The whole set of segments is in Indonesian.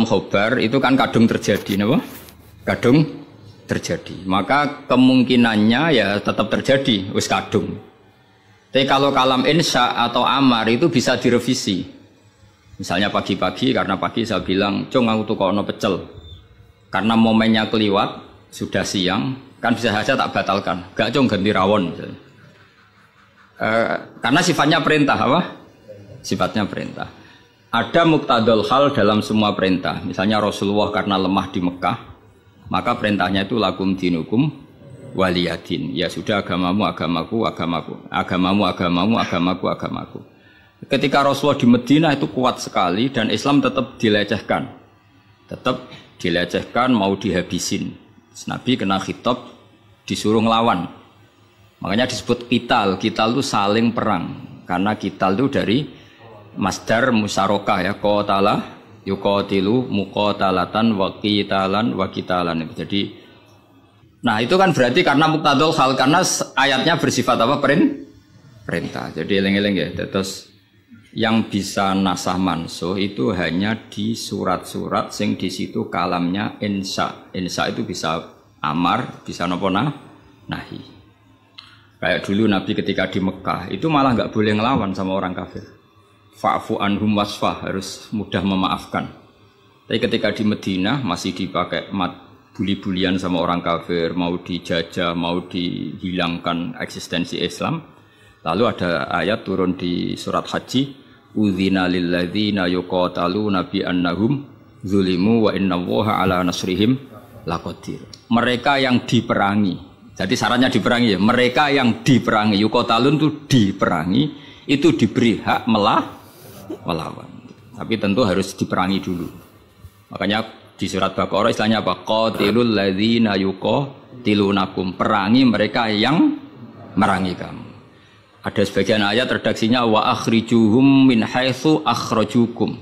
Khobar itu kan kadung terjadi, napa? Kadung terjadi. Maka kemungkinannya ya tetap terjadi, wis kadung. Tapi kalau kalam insya atau amar itu bisa direvisi. Misalnya pagi-pagi, karena pagi saya bilang, "Cung, aku tukono pecel." Karena momennya keliwat, sudah siang, kan bisa saja tak batalkan. Gak, Cung, ganti rawon. Karena sifatnya perintah, apa? Sifatnya perintah. Ada muqtadul hal dalam semua perintah. Misalnya Rasulullah karena lemah di Mekah, maka perintahnya itu lakum dinukum waliyadin. Ya sudah, agamamu agamaku, agamamu agamaku. Ketika Rasulullah di Madinah itu kuat sekali dan Islam tetap dilecehkan. Mau dihabisin. Nabi kena khitab disuruh ngelawan. Makanya disebut qital. Qital itu saling perang. Karena qital itu dari masdar musyarakah ya, qatala yuqatilu muqatalatan wa qitalan wa qitalan. Jadi nah itu kan berarti karena muqtadul hal, karena ayatnya bersifat apa? Perintah. Jadi eling-eling ya. Terus yang bisa nasah mansuh itu hanya di surat-surat sing di situ kalamnya insya. Insya itu bisa amar, bisa nopo nahi. Kayak dulu Nabi ketika di Mekah itu malah nggak boleh ngelawan sama orang kafir. Fa'fu anhum wasfah, harus mudah memaafkan. Tapi ketika di Madinah masih dipakai buli-bulian sama orang kafir, mau dijajah, mau dihilangkan eksistensi Islam. Lalu ada ayat turun di surat Haji, udzina lilladzina yuqataluna bi annahum zulimu wa innallaha ala nasrihim laqadir. Mereka yang diperangi. Jadi syaratnya diperangi ya. Mereka yang diperangi, yuqatalun itu diperangi, itu diberi hak melawan. Tapi tentu harus diperangi dulu. Makanya di surat Baqarah istilahnya apa? Qatilul ladzina yuqatilunakum. Perangi mereka yang merangi kamu. Ada sebagian ayat redaksinya wa akhrijuhum min haitsu akhrajukum.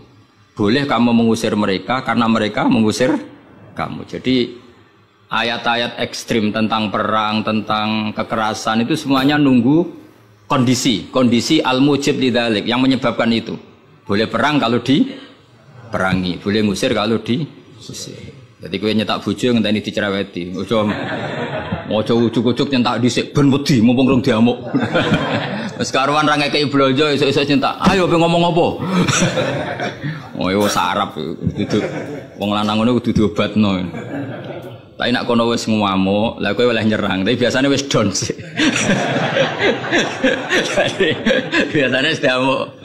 Boleh kamu mengusir mereka karena mereka mengusir kamu. Jadi ayat-ayat ekstrim tentang perang, tentang kekerasan itu semuanya nunggu kondisi al-mujib lidzalik yang menyebabkan itu. Boleh perang kalau diperangi, boleh ngusir kalau diusir. Jadi kowe nyetak bojo ngenteni dicereweti. Ojo ujuk-ujuk nyentak dhisik ben wedi mumpung rong diamuk. Wis karuan ra ngekeki blonjo esuk-esuk nyentak. Ayo pe ngomong apa? Oh yo sarap duduk. Wong lanang ngono kudu diobatno. Tapi nek kono wis ngamuk, lah kowe oleh nyerang. Tapi biasanya wis down sih. Biasanya wis diamuk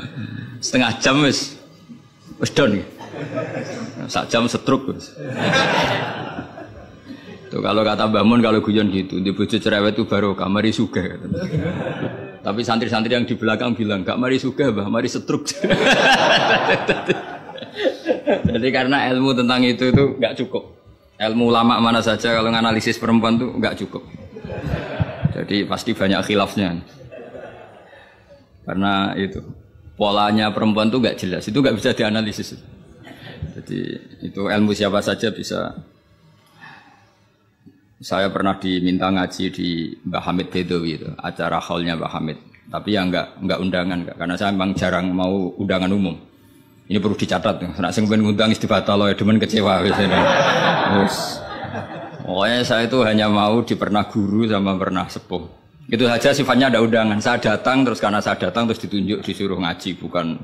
setengah jam wis down. Sak jam setruk. Tuh kalau kata Mbah Mun kalau guyon gitu, di bojo cerewet itu baru kamari sugih. Tapi santri-santri yang di belakang bilang, "Gak mari sugih, Mbah, mari setruk." Jadi karena ilmu tentang itu enggak cukup. Ilmu ulama mana saja kalau menganalisis perempuan tuh enggak cukup. Jadi pasti banyak khilafnya. Karena itu polanya perempuan tuh enggak jelas, itu enggak bisa dianalisis. Jadi itu ilmu siapa saja bisa. Saya pernah diminta ngaji di Mbah Hamid Bedowi itu, acara haulnya Mbah Hamid. Tapi ya enggak undangan, karena saya memang jarang mau undangan umum. Ini perlu dicatat, nek sing ben ngundang istibatal ya demen kecewa biasanya. Pokoknya saya itu hanya mau pernah guru sama pernah sepuh. Itu saja sifatnya ada undangan. Saya datang terus karena saya datang terus ditunjuk disuruh ngaji, bukan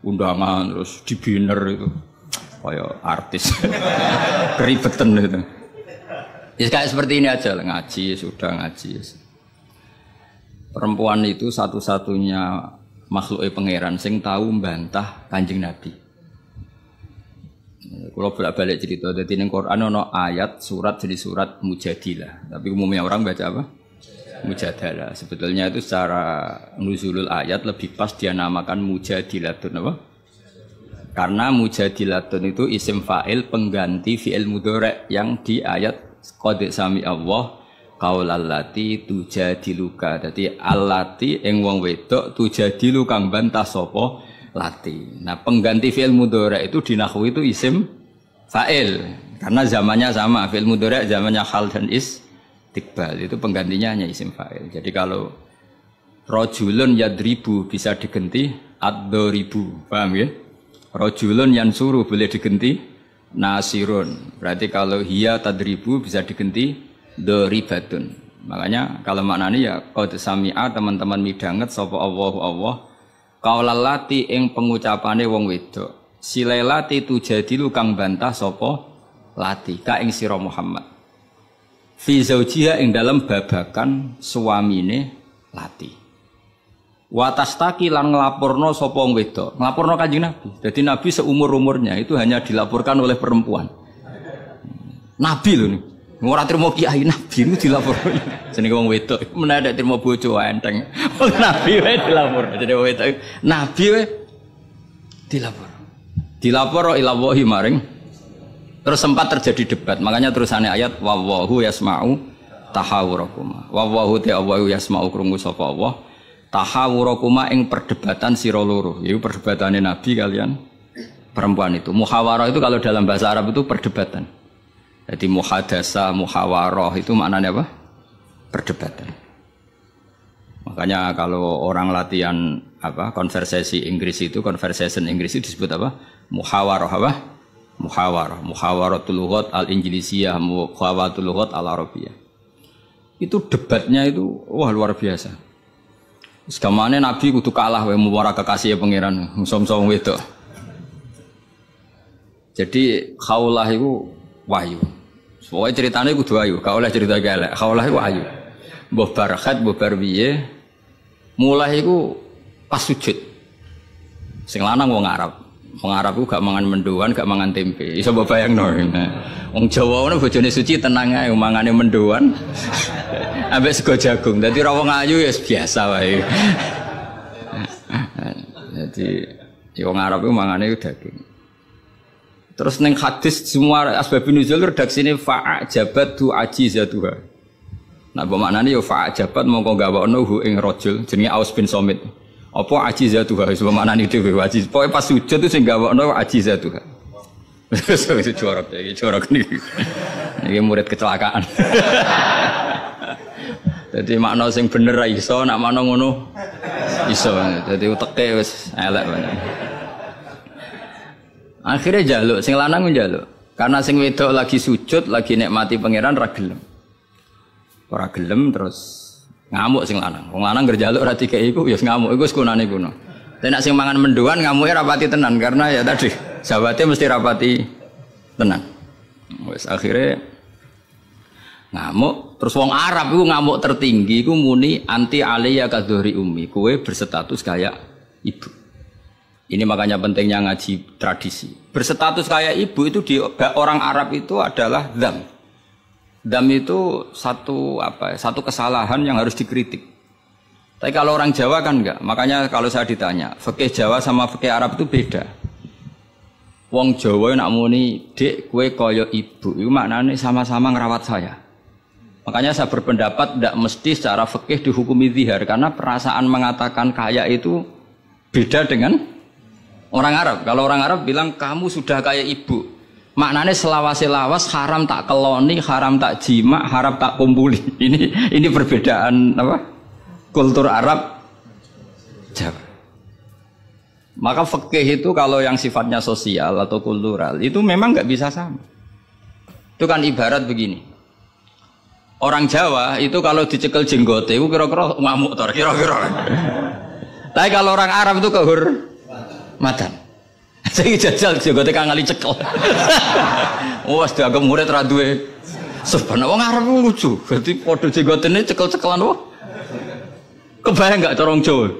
undangan terus di banner itu. Kayak artis. Keribetan itu. Ya kayak seperti ini aja lah, ngaji sudah ngaji. Perempuan itu satu-satunya makhluk pangeran sing tahu membantah Kanjeng Nabi. Kalau bolak-balik cerita, jadi ning Quran ono ayat surat jadi surat Mujadilah. Tapi umumnya orang baca apa? Mujadalah. Sebetulnya itu secara nuzulul ayat lebih pas dia namakan Mujadilatun apa? Karena Mujadilatun itu isim fa'il pengganti fi'il mudhari' yang di ayat qad sami Allah qaulal lati tujadiluka. Dadi allati ing wong wedok tujadilu kang bantah sapa lati. Nah, pengganti fi'il mudhari' itu di nahwu itu isim fa'il karena zamannya sama. Fi'il mudhari' zamannya hal dan istiqbal, itu penggantinya hanya isim fa'il. Jadi kalau rajulun yadribu bisa diganti ad-daribu. Paham ya? Rajulun yansuru boleh diganti nasirun. Berarti kalau hiya tadribu bisa diganti doribatun. Makanya kalau maknanya ya qad sami'a teman-teman midanget sapa Allah kaulalati ing pengucapane wong wedok. Silailati tujadilu kang bantah sapa lati ka ing sira Muhammad. Fi zaujiha ing dalam babakan suamine lati. Watastaki lan nglaporno sapa wong wedok. Nglaporno Kanjeng Nabi. Jadi Nabi seumur-umurnya itu hanya dilaporkan oleh perempuan. Nabi lho nih. Ora trimo kiai Nabi itu dilaporno. Jenenge wong wedok menawa trimo bojo enteng. Nabi wae dilaporno. Jadi wong wedok Nabi wae dilaporno. Dilapor ila wahi maring. Terus sempat terjadi debat. Makanya terusannya ayat wallahu yasma'u tahawurakuma. Wallahu ta'awu yasma'u krungu sapa Allah. Tahawurakuma ing perdebatan sira loro. Iku perdebatane Nabi kalian perempuan itu. Muhawarah itu kalau dalam bahasa Arab itu perdebatan. Jadi muhadasa, muhawarah itu maknanya apa? Perdebatan. Makanya kalau orang latihan apa? Konversasi Inggris itu, conversation Inggris itu disebut apa? Muhawarah apa? Muhawaratul lughat al-Inggrisiyah, muhawaratul lughat al-Arabiyah. Itu debatnya itu wah luar biasa. Segamane Nabi kudu kalah wae muwara kekasih pangeran, musom-som wedok. Jadi khaulah itu wahyu. Pokoke ceritane kudu wahyu, gak oleh cerita elek. Khaulah itu wahyu. Mbah Barakhat, mbah Barbiye mulai iku pas sujud. Sing lanang wong Arab. Wong Arab ku gak mangan mendoan, gak mangan tempe. Iso mbok bayangno. Wong Jawa ngono bojone suci tenang ae mangane mendoan. Ambek sego jagung. Dadi ra wong ayu ya biasa wae. Jadi wong Arab ku mangane daging. Terus neng hadis semua asbabun nuzul redaksine fa'ajabatu ajizatuha. Nah bermaknane yo fa'ajabat mongko gawakno hu ing rajul jenenge Aus bin Somit. Apa ajizatuha wis bermaknane dhewe ajiz. Pokoke pas sujud itu sing gawakno ajizatuha. Wis jorok iki jorok niki. Niki murid kecelakaan. Jadi makna sing bener ra iso, nak makna ngono iso. Jadi uteke wis elek banget. Akhirnya jaluk, sing lanang njaluk. Karena sing wedok lagi sujud, lagi nikmati pangeran ra gelem. Ora gelem terus ngamuk sing lanang. Wong lanang ngerjaluk ora dikeki iku ya ngamuk iku sekunane kuno. Tapi nek sing mangan mendoan ngamuke rapati tenan karena ya tadi sahabatnya mesti rapati tenan. Wis akhirnya ngamuk, terus wong Arab iku ngamuk tertinggi iku muni anti alayya kadhuri ummi. Kowe berstatus kayak ibu. Ini makanya pentingnya ngaji tradisi. Berstatus kayak ibu itu di orang Arab itu adalah dzam. Dzam itu satu kesalahan yang harus dikritik. Tapi kalau orang Jawa kan enggak. Makanya kalau saya ditanya, fikih Jawa sama fikih Arab itu beda. Wong Jawa nak muni, "Dek, kowe kaya ibu." Itu maknanya sama-sama ngerawat saya. Makanya saya berpendapat tidak mesti secara fikih dihukumi zihar karena perasaan mengatakan kaya itu beda dengan orang Arab. Kalau orang Arab bilang kamu sudah kayak ibu. Maknanya selawas-selawas haram tak keloni, haram tak jima, haram tak kumpuli. Ini perbedaan apa? Kultur Arab Jawa. Maka fikih itu kalau yang sifatnya sosial atau kultural itu memang nggak bisa sama. Itu kan ibarat begini. Orang Jawa itu kalau dicekel jenggote itu kira-kira ngamuk tor kira-kira. Tapi kalau orang Arab itu kehormatan. Saya jajal jenggote kang ngali cekel. Wes dianggap murid ra duwe. Sebenarnya wong Arab lucu. Berarti padha jenggotene cekel-cekelan wae. Kebayang enggak cara wong Jawa?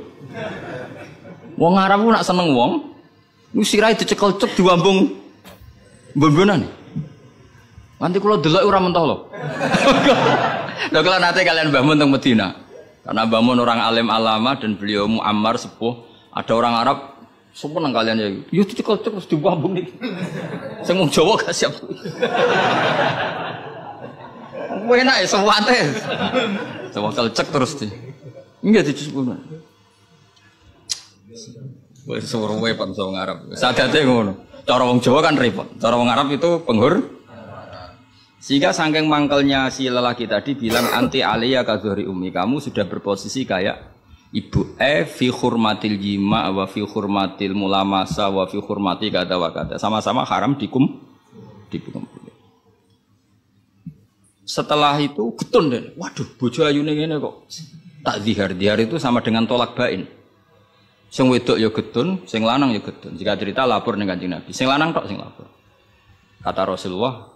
Wong Arab nak seneng wong, lu sirahe dicekel cek diwambung mbon-mbonan. Nanti kula delok ora mentah lho. Lha kula nate kalian Mbah Mun teng Medina. Karena Mbah Mun orang alim alama dan beliau muammar sepuh, ada orang Arab semua nang kalian ya. Yo dicekel cek terus diwambung niki. Sing wong Jawa gak siap. Enak ya sewate. Sewakal cek terus di. Enggak dicukup. Wis suruh wae Pak wong Arab. Sadate ngono. Cara wong Jawa kan repot. Cara wong Arab itu sehingga saking mangkelnya si lelaki tadi bilang anti aliyah kadhuri ummi, kamu sudah berposisi kayak ibu. Fi hurmatil jima wa fi hurmatil mulamasa wa fi hurmati kata wa kata. Sama-sama haram dikumpuli. Setelah itu getun deh. Waduh, bojo ayune ngene kok. Tak zihar. Zihar itu sama dengan tolak bain. Sing wedok ya getun, sing lanang ya getun. Jika cerita lapor ning Kanjeng Nabi. Sing lanang tok sing lapor. Kata Rasulullah,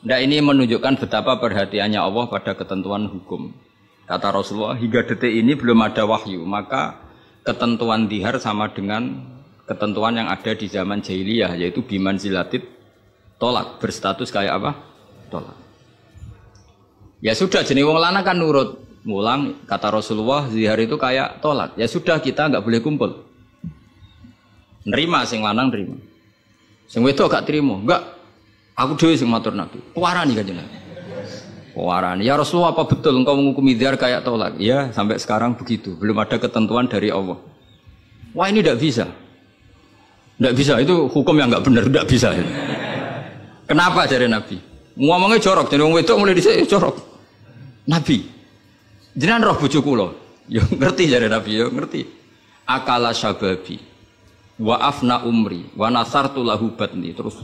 nah ini menunjukkan betapa perhatiannya Allah pada ketentuan hukum. Kata Rasulullah, hingga detik ini belum ada wahyu, maka ketentuan dihar sama dengan ketentuan yang ada di zaman jahiliyah, yaitu biman zilatit tolak, berstatus kayak apa? Tolak. Ya sudah, jenis wong lanang kan nurut. Ngulang, kata Rasulullah, zihar itu kayak tolak. Ya sudah, kita nggak boleh kumpul. Nerima, sing lanang nerima. Sing wedok gak terima, enggak. Aku dhewe sing matur Nabi. Kuwarani Kanjeng Nabi. Kuwarani, ya Rasulullah apa betul engkau menghukumi dzihar kayak tolak? Ya, sampai sekarang begitu. Belum ada ketentuan dari Allah. Wah, ini tidak bisa. Tidak bisa, itu hukum yang enggak benar, tidak bisa. Kenapa jare Nabi? Ngomongnya jorok, jadi wong wedok mulai dhisik jorok. Nabi, jenengan roh bojo kula. Ya ngerti jare Nabi, ya ngerti. Akala syababi wa afna umri wa nasartu lahu batni, terus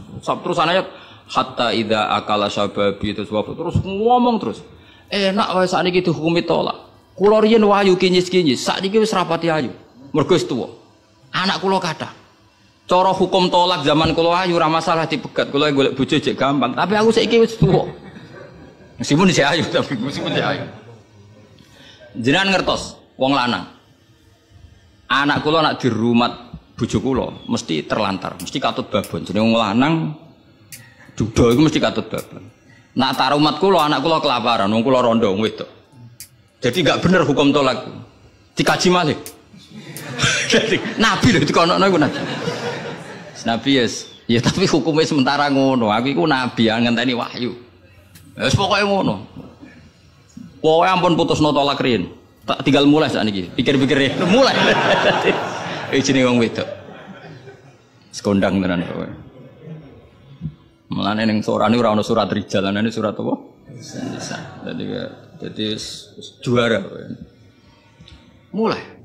ayat hatta idza akala syababi terus ngomong terus enak wae sakniki dihukumi tolak. Kula riyen wayu kinyis-kinyis, sakniki wis rapati ayu. Mergo wis tuwa. Anak kula kathah. Cara hukum tolak zaman kula ayu ora masalah dipegat, kula golek bojo jek gampang, tapi aku saiki wis tuwa. Meskipun isih ayu tapi meskipun isih ayu. Jenengan ngertos wong lanang. Anak kula nak dirumat bojo kula mesti terlantar, mesti katut babon. Jenenge wong lanang judo iku mesti katut babon. Nak tarumat kula anak kula kelaparan, wong kula rondo wong wedok. Jadi enggak bener hukum tolak. Dikaji malih. Jadi Nabi lho dikonokno iku Nabi. Nabi ya tapi hukumnya sementara ngono. Aku iku nabi yang ngenteni wahyu. Wis pokoke ngono. Pokoke ampun putusno tolak riyen. Tak tinggal mulai sakniki. Pikir-pikir mulai. Jenenge wong wedok. Sekondang tenan kowe. Mulane ning sorane ora ana surat rijal, ana surat apa? Nisa. Jadi juara kowe. Mulai.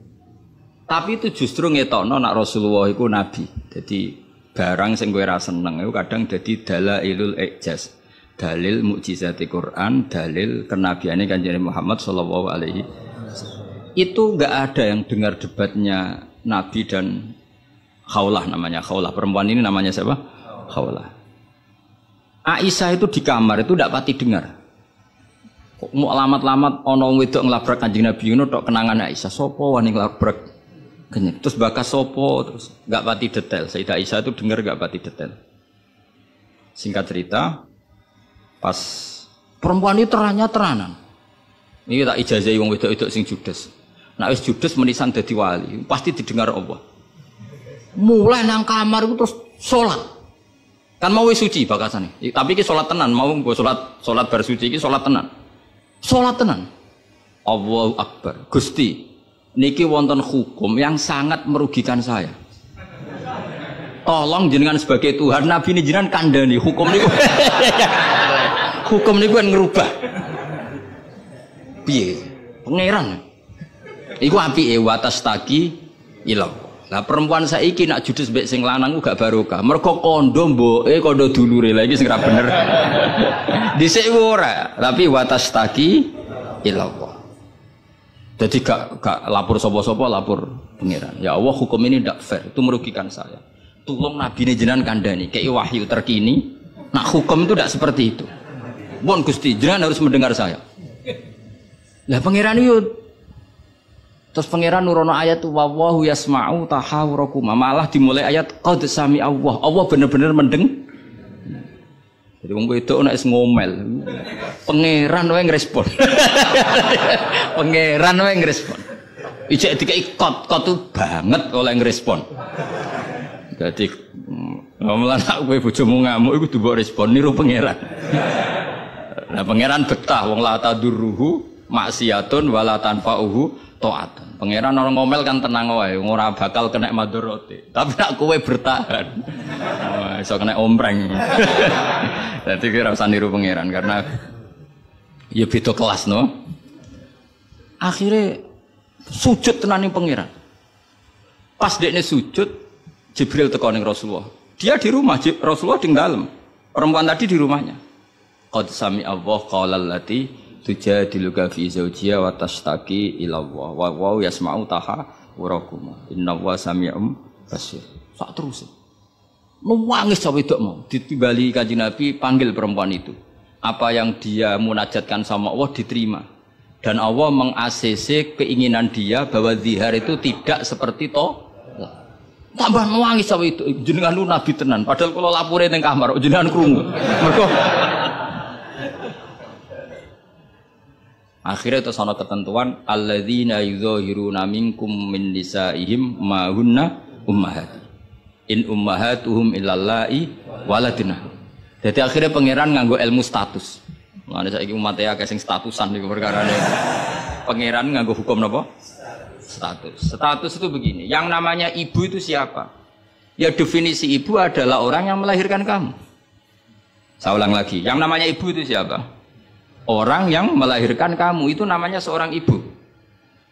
Tapi itu justru ngetokno nak Rasulullah iku nabi. Jadi barang sing kowe ra seneng iku kadang dadi dalailul ijaz. Dalil mukjizati Quran, dalil kenabiane Kanjeng Muhammad sallallahu alaihi wasallam. Itu enggak ada yang dengar debatnya Nabi dan Khawlah, namanya Khawlah. Perempuan ini namanya siapa? Khawlah. Aisyah itu di kamar itu tidak pati dengar. Kok mau alamat-alamat ono wedok ngelabrak Kanjeng Nabi ngono tok kenangan Aisyah. Sopo wani ngelabrak? Terus bakas sopo terus enggak pati detail. Sayyidah Aisyah itu dengar enggak pati detail. Singkat cerita, pas perempuan itu teranan. Ini tak ijazahi wong wedok-wedok sing judes. Nek wis judes menisan dadi wali, pasti didengar Allah. Mulai nang kamar itu terus salat. Kan mau wis suci bakasane. Tapi iki salat tenan, mau nggo salat bar suci iki salat tenan. Salat tenan. Allahu Akbar. Gusti, niki wonten hukum yang sangat merugikan saya. Tolong jenengan sebagai Tuhan, Nabi ini jenengan kandhani hukum niku. Hukum niku kan ngerubah. Piye? Pangeran. Iku apike watas taki ilang. Lah perempuan saiki nak judes mbek sing lanang ku gak barokah. Mergo kondo mboke kondo dulure. Lah iki sing ra bener. Dhisik ora, tapi watas taki ilang. Jadi gak lapor sapa-sapa, lapor pangeran. Ya Allah, hukum ini ndak fair, itu merugikan saya. Tolong Nabi ini jenengan kandhani, kei wahyu terkini. Nah hukum itu ndak seperti itu. Mohon Gusti, jenengan harus mendengar saya. Lah pangeran itu terus pangeran nurono ayat wallahu yasma'u tahawurakum. Malah dimulai ayat qad sami Allah. Allah bener-bener mendeng. Jadi wong wedok nek ngomel. Pangeran wae ngrespon. Pangeran wae ngrespon. Ijek dikai kot tuh banget oleh ngrespon. Jadi ngomelan aku kowe bojomu ngamuk iku mbok respon niru pangeran. Lah pangeran betah wong la tadurruhu maksiatun wala tanfa'uhu taat. Pangeran orang ngomel kan tenang wae, ora bakal kena madharate. Tapi nek kowe bertahan, iso kena ompreng. Dadi kira usah niru pangeran karena ya beda kelas no. Akhirnya sujud tenani pangeran. Pas dekne sujud, Jibril teko ning Rasulullah. Dia di rumah, Rasulullah di dalam. Perempuan tadi di rumahnya. Qad sami Allah qaulal lati tujadiluka fi zawjiha wa tashtaki ila Allah wa yasma'u tahawurakum. Innallaha sami'un basir. Sak terus. Nangis cawe wedok mau ditimbali Kanjeng Nabi panggil perempuan itu. Apa yang dia munajatkan sama Allah diterima. Dan Allah meng-ACC keinginan dia bahwa zihar itu tidak seperti tambah nangis cawe itu jenengan lu nabi tenan padahal kalau lapore ning kamar jenengan krungu. Mergo akhirnya itu sono ketentuan alladzina yuzahiruna minkum min nisaihim ma hunna ummahati in ummahatuhum illallahi waladina. Jadi akhirnya pangeran nganggo ilmu status. Mulane saiki umat ya sing statusan niku perkarane. Pangeran nganggo hukum napa? Status. Status itu begini, yang namanya ibu itu siapa? Ya definisi ibu adalah orang yang melahirkan kamu. Saya ulang lagi, yang namanya ibu itu siapa? Orang yang melahirkan kamu itu namanya seorang ibu.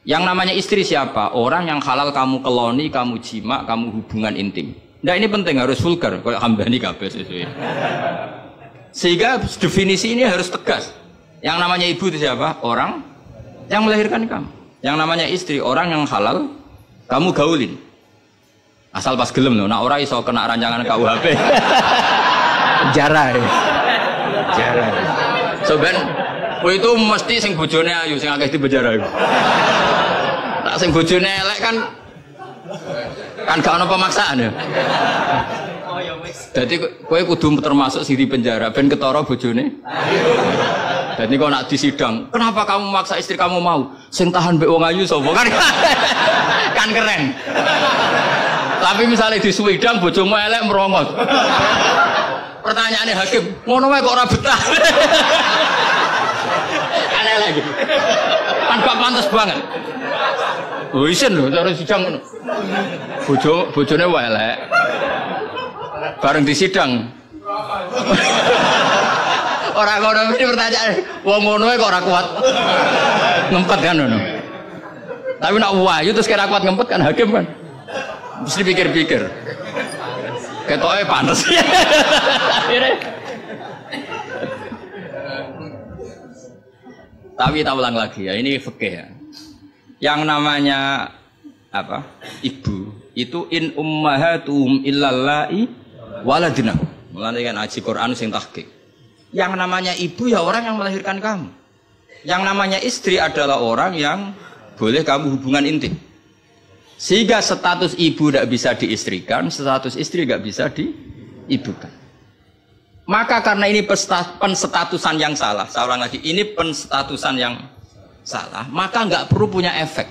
Yang namanya istri siapa? Orang yang halal kamu keloni, kamu jima, kamu hubungan intim. Nah ini penting, harus vulgar, kayak hambani kabeh sesuai. Sehingga definisi ini harus tegas. Yang namanya ibu itu siapa? Orang yang melahirkan kamu. Yang namanya istri, orang yang halal kamu gaulin. Asal pas gelem loh, nak ora iso kena rancangan KUHP. Penjara. Penjara. So ben itu mesti sing bojone ayu sing akeh di penjara iku. Tak sing bojone elek kan gak ono pemaksaan ya. Oh ya wis. Dadi kowe kudu termasuk sing di penjara ben ketara bojone. Dan ini kok nak disidang, kenapa kamu maksa istri kamu mau? Sing tahan mbek wong ayu sapa kan? Kan keren. Tapi misalnya di Swidang bojomu elek merongot. Pertanyaannya hakim, ngono wae kok ora betah. Aneh lagi. Kan gak pantes banget. Oh isen lho cara sidang ngono. Bojone wae elek. Bareng di sidang. Orang ngono ini pertanyaan, wong ngono kok ora kuat ngempet kan ngono. Tapi nak wayu terus kira kuat ngempet kan hakim kan. Mesti pikir-pikir. Ketoke pantes. Tapi tak ulang lagi ya, ini fikih ya. Yang namanya apa? Ibu itu in ummahatuhum illallahi waladina. Mulane kan aji Quran sing tahqiq. Yang namanya ibu ya orang yang melahirkan kamu. Yang namanya istri adalah orang yang boleh kamu hubungan intim. Sehingga status ibu tidak bisa diistrikan, status istri tidak bisa diibukan. Maka karena ini penstatusan yang salah, saya ulang lagi, ini penstatusan yang salah, maka nggak perlu punya efek.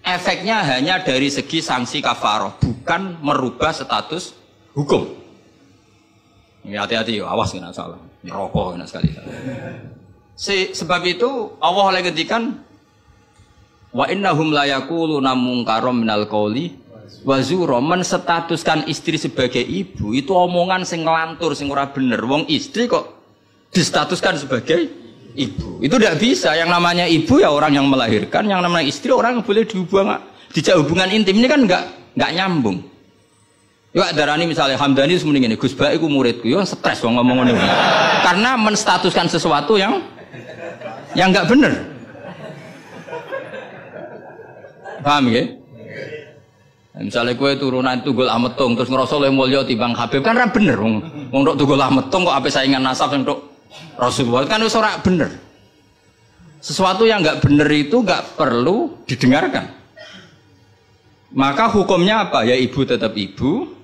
Efeknya hanya dari segi sanksi kafaroh, bukan merubah status hukum. Ini hati-hati, awas kena salah. Rokok enak sekali. Sebab itu Allah oleh ketikan wa innahum la yaquluna munkaram minal qauli wa zura, menstatuskan istri sebagai ibu itu omongan sing ngelantur sing ora bener. Wong istri kok distatuskan sebagai ibu. Itu tidak bisa. Yang namanya ibu ya orang yang melahirkan, yang namanya istri orang yang boleh dijak hubungan intim. Ini kan enggak nyambung. Ya darani misalnya Hamdani semuanya ini Gus Ba iku muridku, yo stres wong ngomong ngono. Karena menstatuskan sesuatu yang enggak bener. Paham ya? Misalnya kue turunan Tunggul Ametung terus ngerasa oleh mulya timbang Habib kan ra bener wong ndok Tunggul Ametung kok ape saingan nasab sing ndok Rasulullah kan wis ora bener. Sesuatu yang enggak bener itu enggak perlu didengarkan. Maka hukumnya apa? Ya ibu tetap ibu,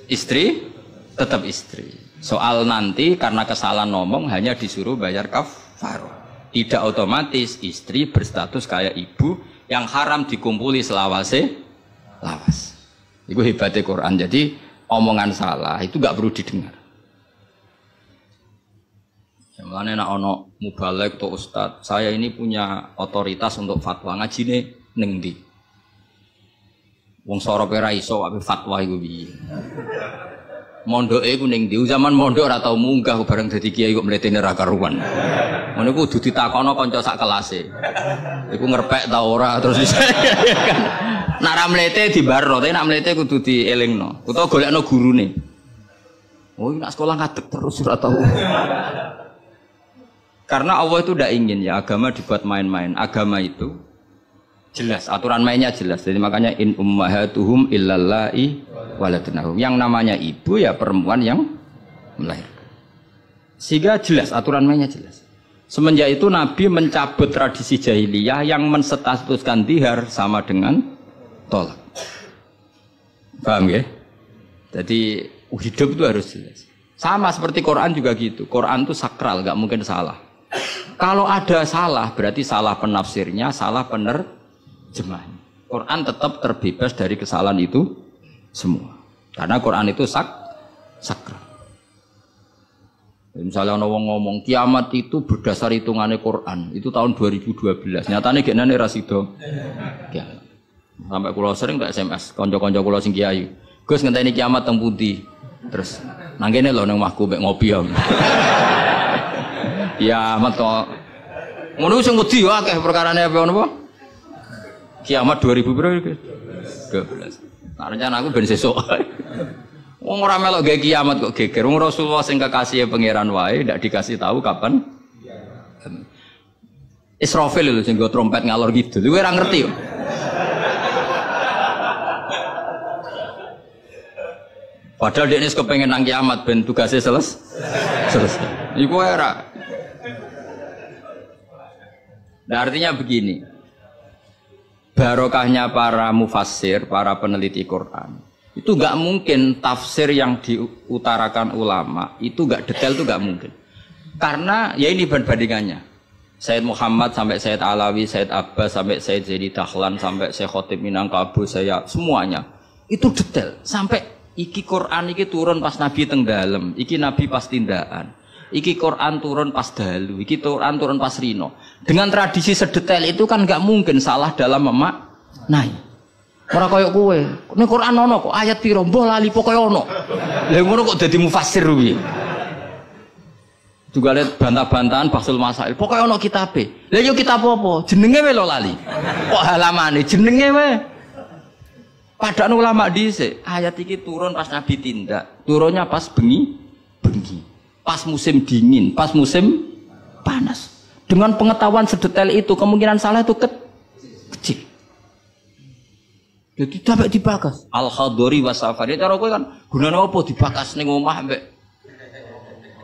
istri tetap istri. Soal nanti karena kesalahan ngomong hanya disuruh bayar kafarah. Tidak otomatis istri berstatus kayak ibu yang haram dikumpuli selawase lawas. Itu hebatnya Quran. Jadi omongan salah itu gak perlu didengar. Mulane nek ana mubalek atau ustaz, saya ini punya otoritas untuk fatwa, ngajine ning ndi? Wong sorope ra iso ape fatwa iku piye. Mondoke iku ning ndi? Zaman mondok ora tau munggah bareng dadi kiai kok mletene ra karuan. Ngono kudu ditakono kanca sak kelase. Iku ngerpek ta ora terus kan. Nek ra mlete dibarno, tapi nek mlete kudu dielingno. Utawa golekno gurune. Oh, nak sekolah ngadeg terus ora tahu. Karena Allah itu tidak ingin ya agama dibuat main-main. Agama itu jelas, aturan mainnya jelas. Jadi makanya in ummahatuhum illallai waladnahum. Yang namanya ibu ya perempuan yang melahirkan. Sehingga jelas, aturan mainnya jelas. Semenjak itu Nabi mencabut tradisi jahiliyah yang menstatuskan dihar sama dengan tolak. Paham ya? Jadi hidup itu harus jelas. Sama seperti Quran juga gitu. Quran itu sakral, nggak mungkin salah. Kalau ada salah, berarti salah penafsirnya, salah penerjemahnya. Quran tetap terbebas dari kesalahan itu semua. Karena Quran itu sakral. Misalnya orang ngomong kiamat itu berdasar hitungannya Quran, itu tahun 2012. Nyatanya genane rasido. Sampai kulo sering tak SMS, konco-konco kulo sing kiai. Gus ngenteni kiamat teng pundi? Terus nang kene lho nang omahku mek ngopi ya. Kiamat kok. Ngono sing wedi yo akeh perkarane apa napa? Kiamat 2000 piro iki? 12. Nah, rencana aku ben sesuk. Wong ora melok gawe kiamat kok geger. Wong Rasulullah sing kekasih pangeran wae ndak dikasih tahu kapan. Israfil lho sing nggo trompet ngalor gitu. Kowe ora ngerti yo. Padahal dia ini kepengen nang kiamat ben tugasnya selesai. Iku era. Nah, artinya begini. Barokahnya para mufassir, para peneliti Quran. Itu enggak mungkin tafsir yang diutarakan ulama itu enggak detail, itu enggak mungkin. Karena ya ini perbandingannya. Sayyid Muhammad sampai Sayyid Alawi, Sayyid Abbas sampai Sayyid Zaidi Dahlan sampai Syekh Khotib Minangkabau, saya semuanya itu detail sampai iki Quran iki turun pas Nabi teng dalem, iki Nabi pas tindakan. Iki Quran turun pas dalu, iki Quran turun pas rino. Dengan tradisi sedetail itu kan enggak mungkin salah dalam memaknai. Ora koyo kowe. Ning Quran ono kok ayat piro mbah lali pokoke ono. Lah ngono kok dadi mufassir kuwi. Juga lihat bantah-bantahan Bahsul Masail. Pokoke ono kitabe. Lah yo kitab apa? Jenenge wae lho lali. Kok halamane jenenge wae. Padahal ulama dhisik, ayat iki turun pas Nabi tindak, turunnya pas bengi, pas musim dingin, pas musim panas. Dengan pengetahuan sedetail itu, kemungkinan salah itu kecil. Jadi dapat dibakas. Al-Khadori wa Safari, cara kowe kan gunane apa dibakas ning omah mbek.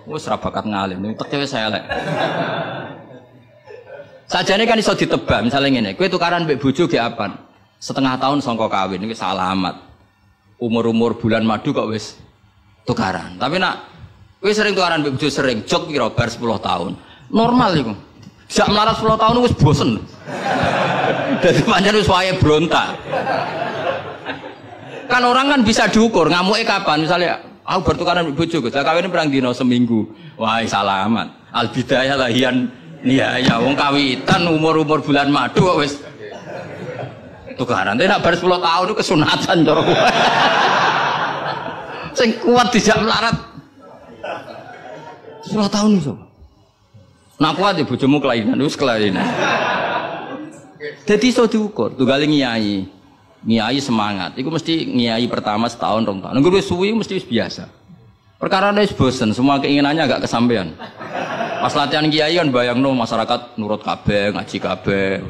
Wis ra bakat ngalim, ning tek saya elek. Sajane kan iso ditebak, misalnya ngene, kowe tukaran mbek bojo ge apaan? Setengah tahun sangka kawin ini salamat. Umur-umur bulan madu kok wis tukaran. Tapi nak wis sering tukaran mbek bojo sering jok piro bar 10 tahun. Normal iku. Jak melarat 10 tahun wis bosen. Dadi pancen wis wayahe brontak. Kan orang kan bisa diukur ngamuke kapan. Misalnya aku bertukaran mbek bojo, Gus. Kawin perang dino seminggu. Wah, salamat. Al bidayah lahian nihaya wong kawitan umur-umur bulan madu kok wis tukaran, tapi nak bar 10 tahun itu kesunatan cara kuwi. Sing kuat dijak melarat. 10 tahun iso. Nak kuat ya bojomu kelainan, wis kelainan. Dadi iso diukur, tunggale ngiyai. Ngiyai semangat. Iku mesti ngiyai pertama setahun rong tahun. Nunggu wis suwi mesti wis biasa. Perkara wis bosen, semua keinginannya agak kesampaian. Pas latihan kiai kan bayangno masyarakat nurut kabeh, ngaji kabeh.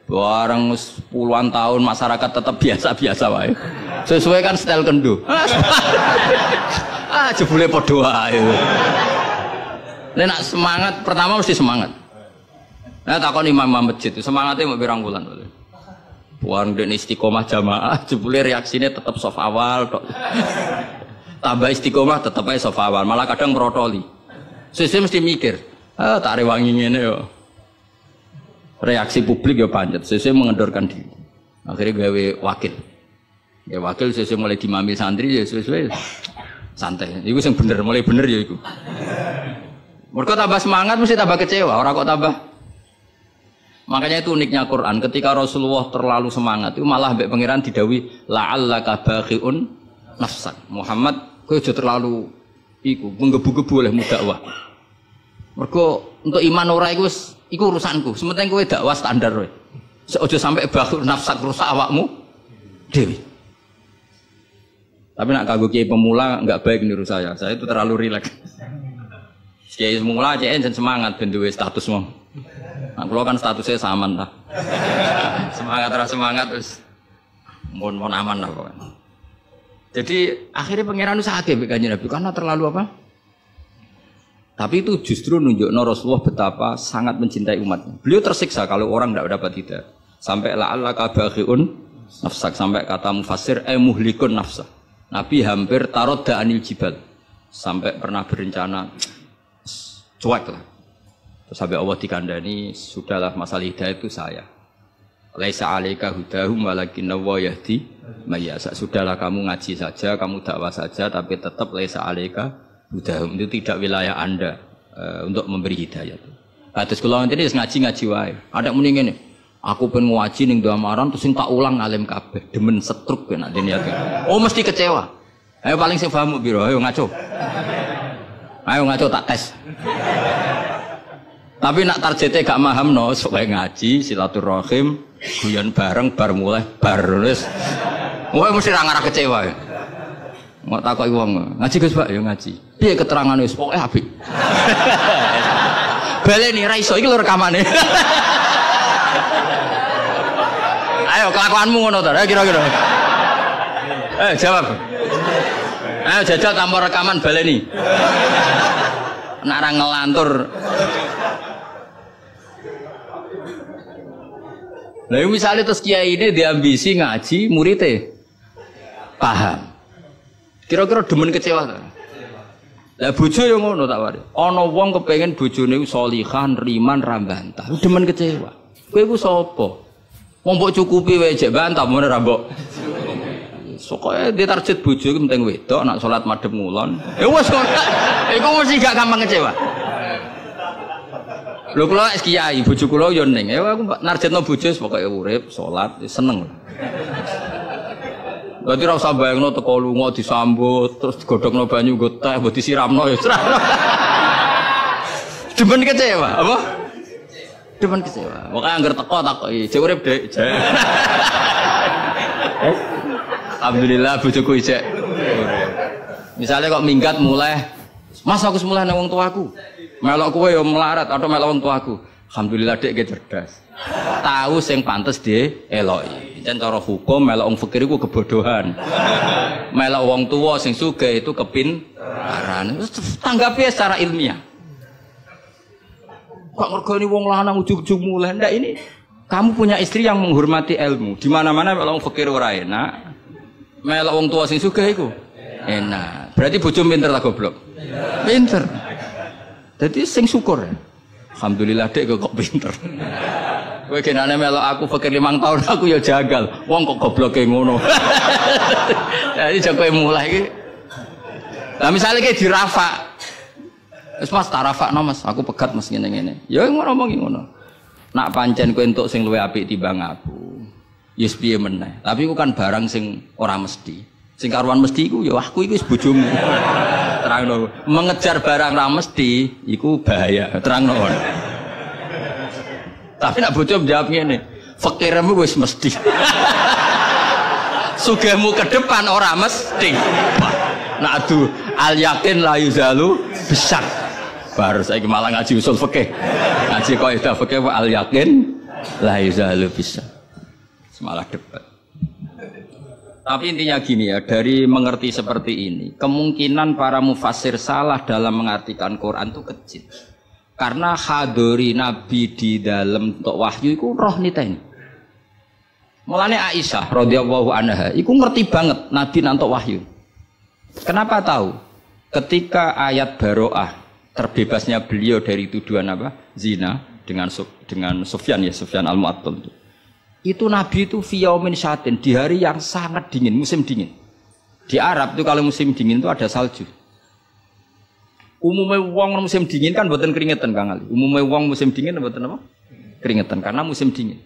Barang puluhan tahun masyarakat tetap biasa-biasa wae. Sesuai kan style kendo. Jebule padha wae. Nek semangat pertama mesti semangat. Nah takon imam masjid itu semangatnya mau pirang bulan. Buang den istiqomah jamaah, jebule reaksine tetap soft awal tok. Tambah istiqomah tetep ae soft awal, malah kadang merotoli. Sesuai mesti mikir, tak rewangi ngene yo. Reaksi publik ya panjat, sesuai mengendorkan diri. Akhirnya gawe wakil. Ya wakil sesuai mulai dimamil santri ya sesuai santai. Iku sing bener, mulai bener ya iku. Mergo tambah semangat mesti tambah kecewa, ora kok tambah. Makanya itu uniknya Quran, ketika Rasulullah terlalu semangat itu malah mbek pangeran didhawuhi la'allaka bakhiun nafsak. Muhammad kowe aja terlalu iku menggebu-gebu oleh dakwah. Mergo untuk iman ora iku wis iku urusanku, sementing kowe dakwah standar kowe. Aja sampai bakhul nafsak rusak awakmu dhewe. Tapi nak kanggo kiai pemula enggak baik niru saya. Saya itu terlalu rileks. Kiai pemula CN dan semangat ben duwe status mong. Nah, kalau kan statusnya saman lah. Semangat terus semangat terus mohon aman lah pokoknya. Jadi akhirnya pangeran sakit kanjeng Nabi karena terlalu apa? Tapi itu justru nunjukno Rasulullah betapa sangat mencintai umatnya. Beliau tersiksa kalau orang tidak dapat hidayah. Sampai la'allaka baghiun nafsak, sampai kata mufassir muhlikun nafsa. Nabi hampir tarodda anil jibal. Sampai pernah berencana cuek lah. Terus sampai Allah dikandani, sudahlah masalah hidayah itu saya. Laisa 'alaika hudahum walakinna wa yahdi may yasha. Sudahlah kamu ngaji saja, kamu dakwah saja, tapi tetap laisa 'alaika hudahum, itu tidak wilayah Anda untuk memberi hidayah. Terus kalau nanti ngaji wae. Ada muni ngene. Aku pengen ngaji ning Damaran terus sing tak ulang alim kabeh, demen setruk ben nek niat. Oh mesti kecewa. Ayo paling sing paham piro, ayo ngaco. Ayo ngaco tak tes. Tapi nak targetnya gak mahamno, supaya ngaji, silaturahim, guyon bareng, bar mulai, bar terus. Wah mesti ra ngarah kecewa. Mau takoki wong, ngaji Gus Pak, ya ngaji. Piye keterangan wis pokoke apik. Baleni ra iso iki lho rekamane. Ayo kelakuanmu ngono to, kira-kira. Jawab. Ayo jajal tanpa rekaman baleni. Nek ra ngelantur. Lah misalnya terus kiai ini diambisi ngaji muridnya paham. Kira-kira demen kecewa ta? Lah bojo yo ngono tak wari. Ana wong kepengin bojone sholihan, riman, ra bantah. Demen kecewa. Kowe iku sapa? Wong mbok cukupi wae jek bantah mun ra mbok. Sokoke ditarget bojo iku penting wedok, nak salat madhep ngulon. Ya wis kok. Iku mesti gak gampang kecewa. Lho kula es kiai, bojo kula yo ning. Ya aku narjetno bojo pokoke urip, salat, seneng. Berarti ra usah bayangno teko lunga disambut, terus digodhogno banyu nggo teh, mbok disiramno ya ora. Demen kecewa, apa? Demen kecewa. Pokoke anggar teko takoki, jek urip, Dik. Alhamdulillah bojoku isek. Misalnya kok minggat mulai, Mas aku semula nang wong tuaku. Melok kowe yo melarat atau melok wong tuaku. Alhamdulillah Dik ge cerdas. Tahu sing pantes dieloki. Jan cara hukum melok wong fakir iku kebodohan. Melok wong tua sing sugih itu kepintaran. Tanggapi secara ilmiah. Kok ngergoni wong lanang ujug-ujug mulai ndak ini? Kamu punya istri yang menghormati ilmu. Di mana-mana melok wong fakir ora enak. Melok wong tua sing sugih iku enak. Berarti bojo pinter ta goblok? Pinter. Jadi sing syukur. Alhamdulillah Dek kok pinter. Kowe genane melok aku fakir 5 tahun aku ya jagal. Wong kok gobloke ngono. Jadi jek mulai iki. Lah misale ki dirafa. Wis Mas tak rafakno Mas, aku pegat Mas ngene-ngene. Ya ngomongi ngono. Nak pancen kowe entuk sing luwih apik timbang aku. Ya piye meneh. Tapi iku kan barang sing ora mesti. Sing karuan mesti iku ya aku iki wis bojomu. Terangno. Mengejar barang ra mesti iku bahaya. Terangno. Tapi nak bojo jawab ngene. Fakirmu wis mesti. Sugihmu ke depan ora mesti. Nak adu al yakin la yuzalu bisak. Baru saiki malah ngaji usul fikih. Ngaji kaidah fikih al yakin la yuzalu bisak. Semalah debat. Tapi intinya gini ya, dari mengerti seperti ini, kemungkinan para mufassir salah dalam mengartikan Quran itu kecil. Karena hadori Nabi di dalam untuk wahyu itu roh niteni. Mulanya Aisyah radhiyallahu anha, itu ngerti banget Nabi nantok wahyu. Kenapa tahu? Ketika ayat Baro'ah, terbebasnya beliau dari tuduhan apa? Zina dengan Sufyan ya, Sufyan al-Mu'attal itu Nabi itu fiyaumin syatin di hari yang sangat dingin, musim dingin. Di Arab itu kalau musim dingin itu ada salju. Umumnya wong musim dingin kan buatan keringetan Kang Ali. Umumnya wong musim dingin buatan apa? Keringetan karena musim dingin.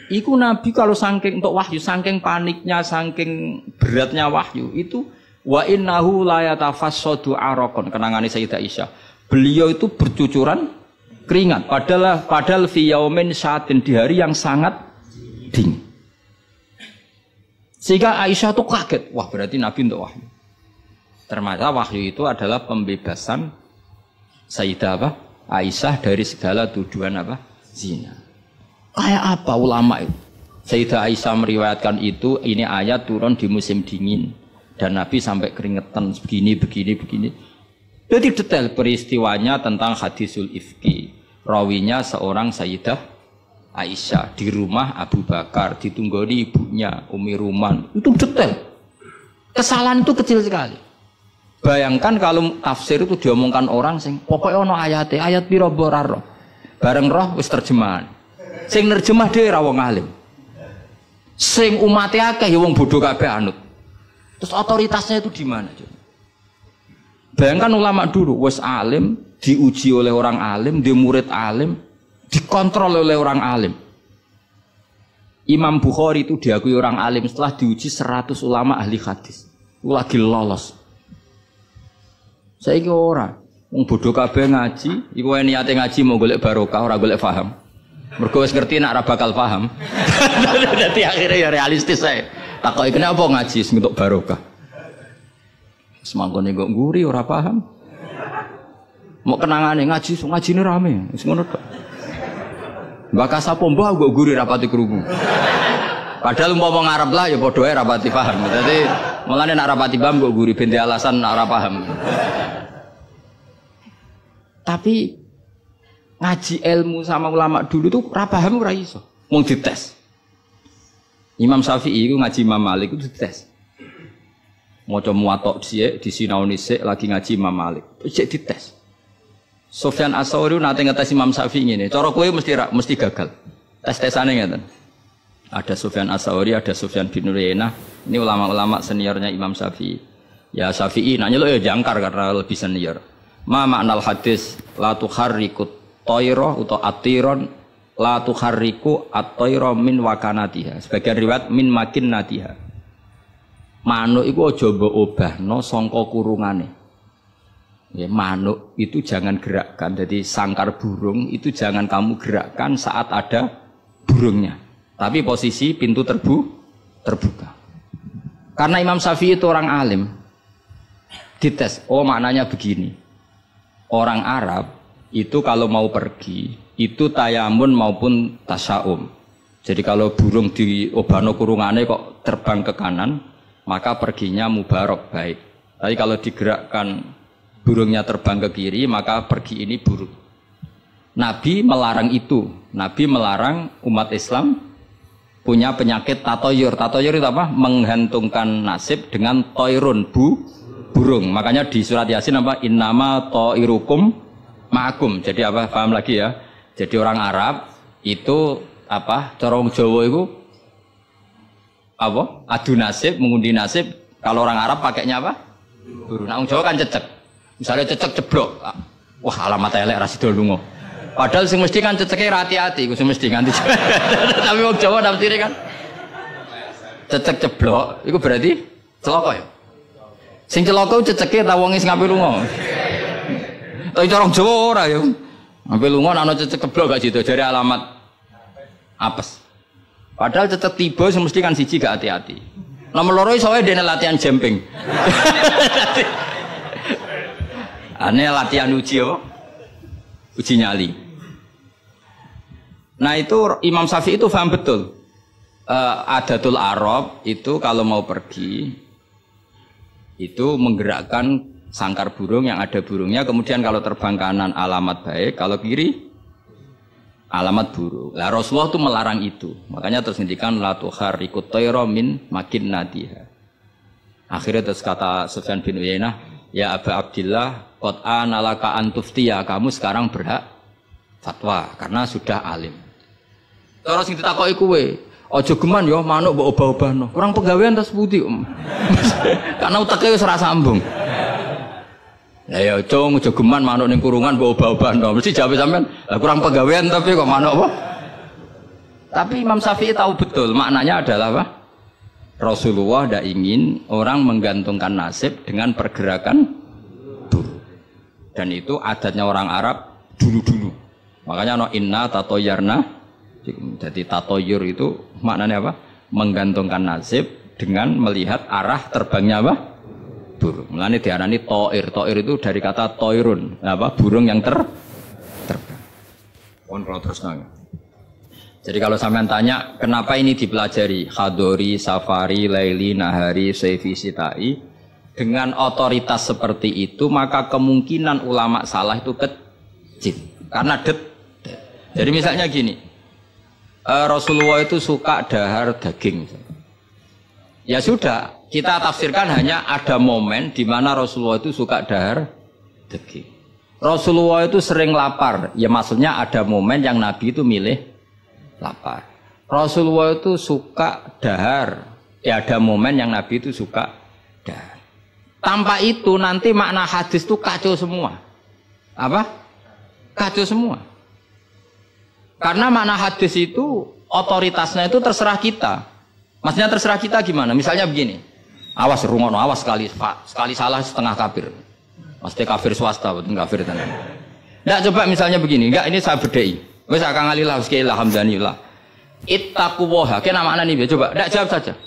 Iku Nabi kalau saking untuk wahyu, saking paniknya, saking beratnya wahyu itu wa innahu la yatafassadu araqon, kenangane Sayyidah Aisyah. Beliau itu bercucuran keringat, padahal fi yaumin syatin di hari yang sangat dingin. Sehingga Aisyah tuh kaget. Wah, berarti Nabi untuk wahyu. Ternyata wahyu itu adalah pembebasan Sayyidah apa? Aisyah dari segala tuduhan apa? Zina. Kayak apa ulama itu? Sayyidah Aisyah meriwayatkan itu, ini ayat turun di musim dingin dan Nabi sampai keringetan begini. Jadi detail peristiwanya tentang hadisul ifki. Rawinya seorang Sayyidah Aisyah di rumah Abu Bakar, ditunggoni ibunya Umi Ruman. Itu detail. Kesalahan itu kecil sekali. Bayangkan kalau tafsir itu diomongkan orang sing pokoknya ono ayat piro boraro. Bareng roh wis terjemahan. Sing nerjemah dhewe ra wong alim. Sing umate akeh ya wong bodoh kabeh anut. Terus otoritasnya itu di mana, Bayangkan ulama dulu wis alim, diuji oleh orang alim, dia murid alim, dikontrol oleh orang alim. Imam Bukhari itu diakui orang alim setelah diuji 100 ulama ahli hadis. Itu lagi lolos. Saiki ora, wong bodoh kabeh ngaji, iku niate ngaji mau golek barokah ora golek paham. Mergo wis ngerti nek ora bakal paham. Dadi akhirnya ya realistis ae. Takoki kenapa ngaji sing untuk barokah. Semangkone kok nguri ora paham. Mau kenangane ngajine rame, wis ngono tok. Mbak sapa mbah kok nguri rapati krungu. Padahal umpama ngarep lah ya padha ae rapati paham. Dadi mulane nek rapati paham kok nguri ben alasan nek ora paham. Tapi ngaji ilmu sama ulama dulu tuh ora paham ora iso. Wong dites. Imam Syafi'i itu ngaji Imam Malik itu dites. Maca muwatta sik disinaoni sik lagi ngaji Imam Malik. Sik dites. Sufyan Ats-Tsauri nate ngetes Imam Syafi'i ngene. Cara kowe mesti gagal. Tes-tesane ngeten. Ada Sufyan Ats-Tsauri, ada Sufyan bin Uyainah. Ini ulama-ulama seniornya Imam Syafi'i. Ya Syafi'i nanya lo ya jangkar karena lebih senior. Ma maknal hadis la tuharriku tayra atau atiron la tuharriku at-tayra min wakanatiha. Sebagian riwayat min makinnatiha. Manuk iku aja mbok obahno sangka kurungane. Ya, manuk itu jangan gerakkan. Jadi sangkar burung itu jangan kamu gerakkan saat ada burungnya. Tapi posisi pintu terbuka. Karena Imam Syafi'i itu orang alim. Dites, oh maknanya begini. Orang Arab itu kalau mau pergi itu tayamun maupun tasyaum. Jadi kalau burung di obano kurungane kok terbang ke kanan, maka perginya mubarak baik. Tapi kalau digerakkan burungnya terbang ke kiri, maka pergi ini buruk. Nabi melarang itu. Nabi melarang umat Islam punya penyakit tatoyur. Tatoyur itu apa? Menggantungkan nasib dengan toirun burung. Makanya di surat Yasin apa? Innama toirukum ma'akum. Jadi apa? Paham lagi ya? Jadi orang Arab itu apa? Corong Jawa itu apa? Adu nasib, mengundi nasib. Kalau orang Arab pakainya apa? Burung. Nah, orang Jawa kan cecek. Misalnya cecek ceblok. Wah, alamat elek ra sida lunga. Padahal sing mesti kan ceceke hati-hati, sing mesti nganti. Tapi wong Jawa nafsire kan cecek ceblok, iku berarti celaka ya. Sing celaka ceceke ta wonge sing ape lunga. Tapi cara Jawa ora ya. Ape lunga ana cecek ceblok gak sido jare alamat apes. Padahal cecek tiba sing mesti kan siji gak hati-hati. Nomor loro iso wae dene latihan jumping. Ane latihan uji apa? Uji nyali. Nah itu Imam Syafi'i itu paham betul. Adatul Arab itu kalau mau pergi itu menggerakkan sangkar burung yang ada burungnya. Kemudian kalau terbang kanan alamat baik, kalau kiri alamat buruk. Lah Rasulullah itu melarang itu. Makanya terus ngendikan la tuharrikut tayra min makinnatiha. Akhirnya terus kata Sufyan bin Uyainah, ya Aba Abdillah, qad ana laka an tuftiya, kamu sekarang berhak fatwa karena sudah alim. Terus sing ditakoki kowe, aja geman ya manuk mbok obah-obahno. Kurang pegawean tas putih. Karena uteke wis ora sambung. Lah ya cung aja geman manuk ning kurungan mbok obah-obahno. Mesti jawab sampean, kurang pegawean tapi kok manuk apa? Tapi Imam Syafi'i tahu betul maknanya adalah apa? Rasulullah tidak ingin orang menggantungkan nasib dengan pergerakan burung. Dan itu adatnya orang Arab dulu-dulu. Makanya no inna tatoyarna. Jadi tatoyur itu maknanya apa? Menggantungkan nasib dengan melihat arah terbangnya apa? Burung. Mulane diarani toir. Toir itu dari kata toirun, apa? Burung yang terbang. Kontrol terus nanya. Jadi kalau sampean tanya, kenapa ini dipelajari? Khadori, Safari, Laili, Nahari, Saifi, Sitai. Dengan otoritas seperti itu, maka kemungkinan ulama salah itu kecil. Karena jadi misalnya gini, Rasulullah itu suka dahar daging. Ya sudah, kita tafsirkan hanya ada momen di mana Rasulullah itu suka dahar daging. Rasulullah itu sering lapar, ya maksudnya ada momen yang Nabi itu milih lapar. Rasulullah itu suka dahar, ya ada momen yang Nabi itu suka dahar. Tanpa itu nanti makna hadis itu kacau semua. Apa? Kacau semua. Karena makna hadis itu otoritasnya itu terserah kita. Maksudnya terserah kita gimana? Misalnya begini, awas rungono, awas sekali salah setengah kafir. Mesti kafir swasta, betul kafir tenan. Nggak, coba misalnya begini, enggak ini saya bedai. Wes akang alillah sekali alhamdulillah. Ittaqu waha, kena makna nih, coba enggak jawab saja.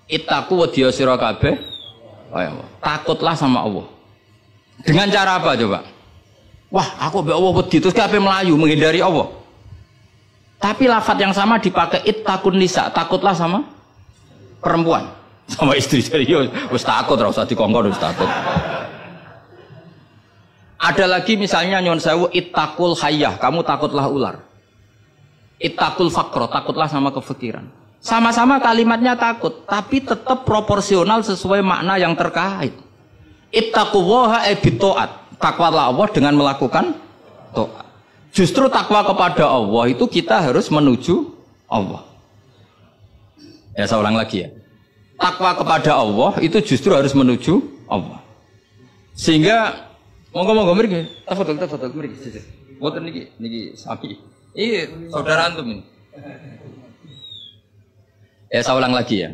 Ittaqu wa dia sira kabeh. Takutlah sama Allah. Dengan cara apa coba? Wah, aku be Allah wedi terus kabeh melayu menghindari Allah. Tapi lafaz yang sama dipakai ittaqun nisa, takutlah sama perempuan, sama istri. Serius, wis takut ora usah dikongkon wis takut. Ada lagi misalnya nyon sewu ittaqul hayyah, kamu takutlah ular. Ittaqul faqra, takutlah sama kefikiran. Sama-sama kalimatnya takut, tapi tetap proporsional sesuai makna yang terkait. Ittaqullaha bitaat, takwalah Allah dengan melakukan taat. Justru takwa kepada Allah itu kita harus menuju Allah. Ya saya ulang lagi ya. Takwa kepada Allah itu justru harus menuju Allah. Sehingga monggo mriki, tafadhol mriki. Mboten niki sapi. Ini saudara antum ini. Ya saya ulang lagi ya.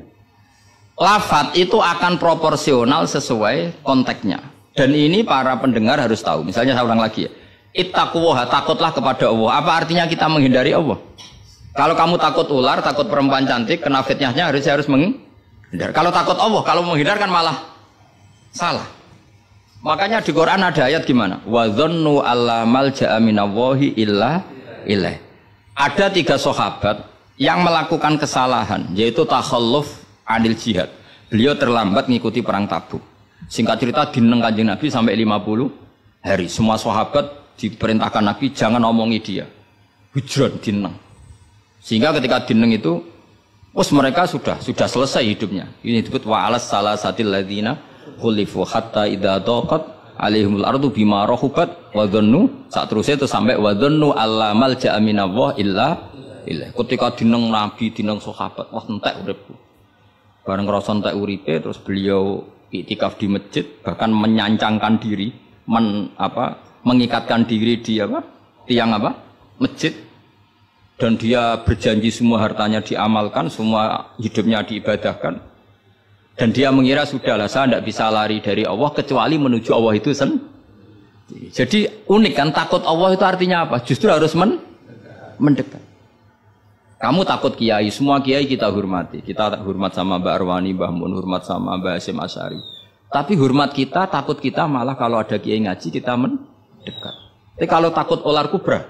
Lafaz itu akan proporsional sesuai konteksnya. Dan ini para pendengar harus tahu. Misalnya saya ulang lagi ya. Ittaqullaha, takutlah kepada Allah. Apa artinya kita menghindari Allah? Kalau kamu takut ular, takut perempuan cantik, kena fitnahnya harus menghindar. Kalau takut Allah, kalau menghindar kan malah salah. Makanya di Quran ada ayat gimana? Wa dzannu alla malja'a minallahi illa ilaih. Ada 3 sahabat yang melakukan kesalahan, yaitu takhalluf anil jihad. Beliau terlambat mengikuti perang Tabuk. Singkat cerita dineng Kanjeng Nabi sampai 50 hari. Semua sahabat diperintahkan Nabi jangan omongi dia. Hujron dineng. Sehingga ketika dineng itu mereka sudah selesai hidupnya. Ini disebut wa alas salasatil ladzina khulifu hatta idza daqat alaihimul ardu bima rahubat wa dhannu, saat terusnya itu sampai wa dhannu alla malja'a minallah illa ilaih. Ketika dineng Nabi, dineng sahabat, wah entek uripku. Bareng ngrasa entek uripe terus beliau iktikaf di masjid, bahkan menyancangkan diri, mengikatkan diri di tiang masjid, dan dia berjanji semua hartanya diamalkan, semua hidupnya diibadahkan, dan dia mengira sudahlah saya tidak bisa lari dari Allah kecuali menuju Allah itu sendiri. Jadi unik kan, takut Allah itu artinya apa? Justru harus mendekat. Kamu takut kiai, semua kiai kita hormati. Kita hormat sama Mbak Arwani, Mbah Mun, hormat sama Mbah Hasyim Asy'ari. Tapi hormat kita, takut kita malah kalau ada kiai ngaji kita mendekat. Tapi kalau takut ular kubra,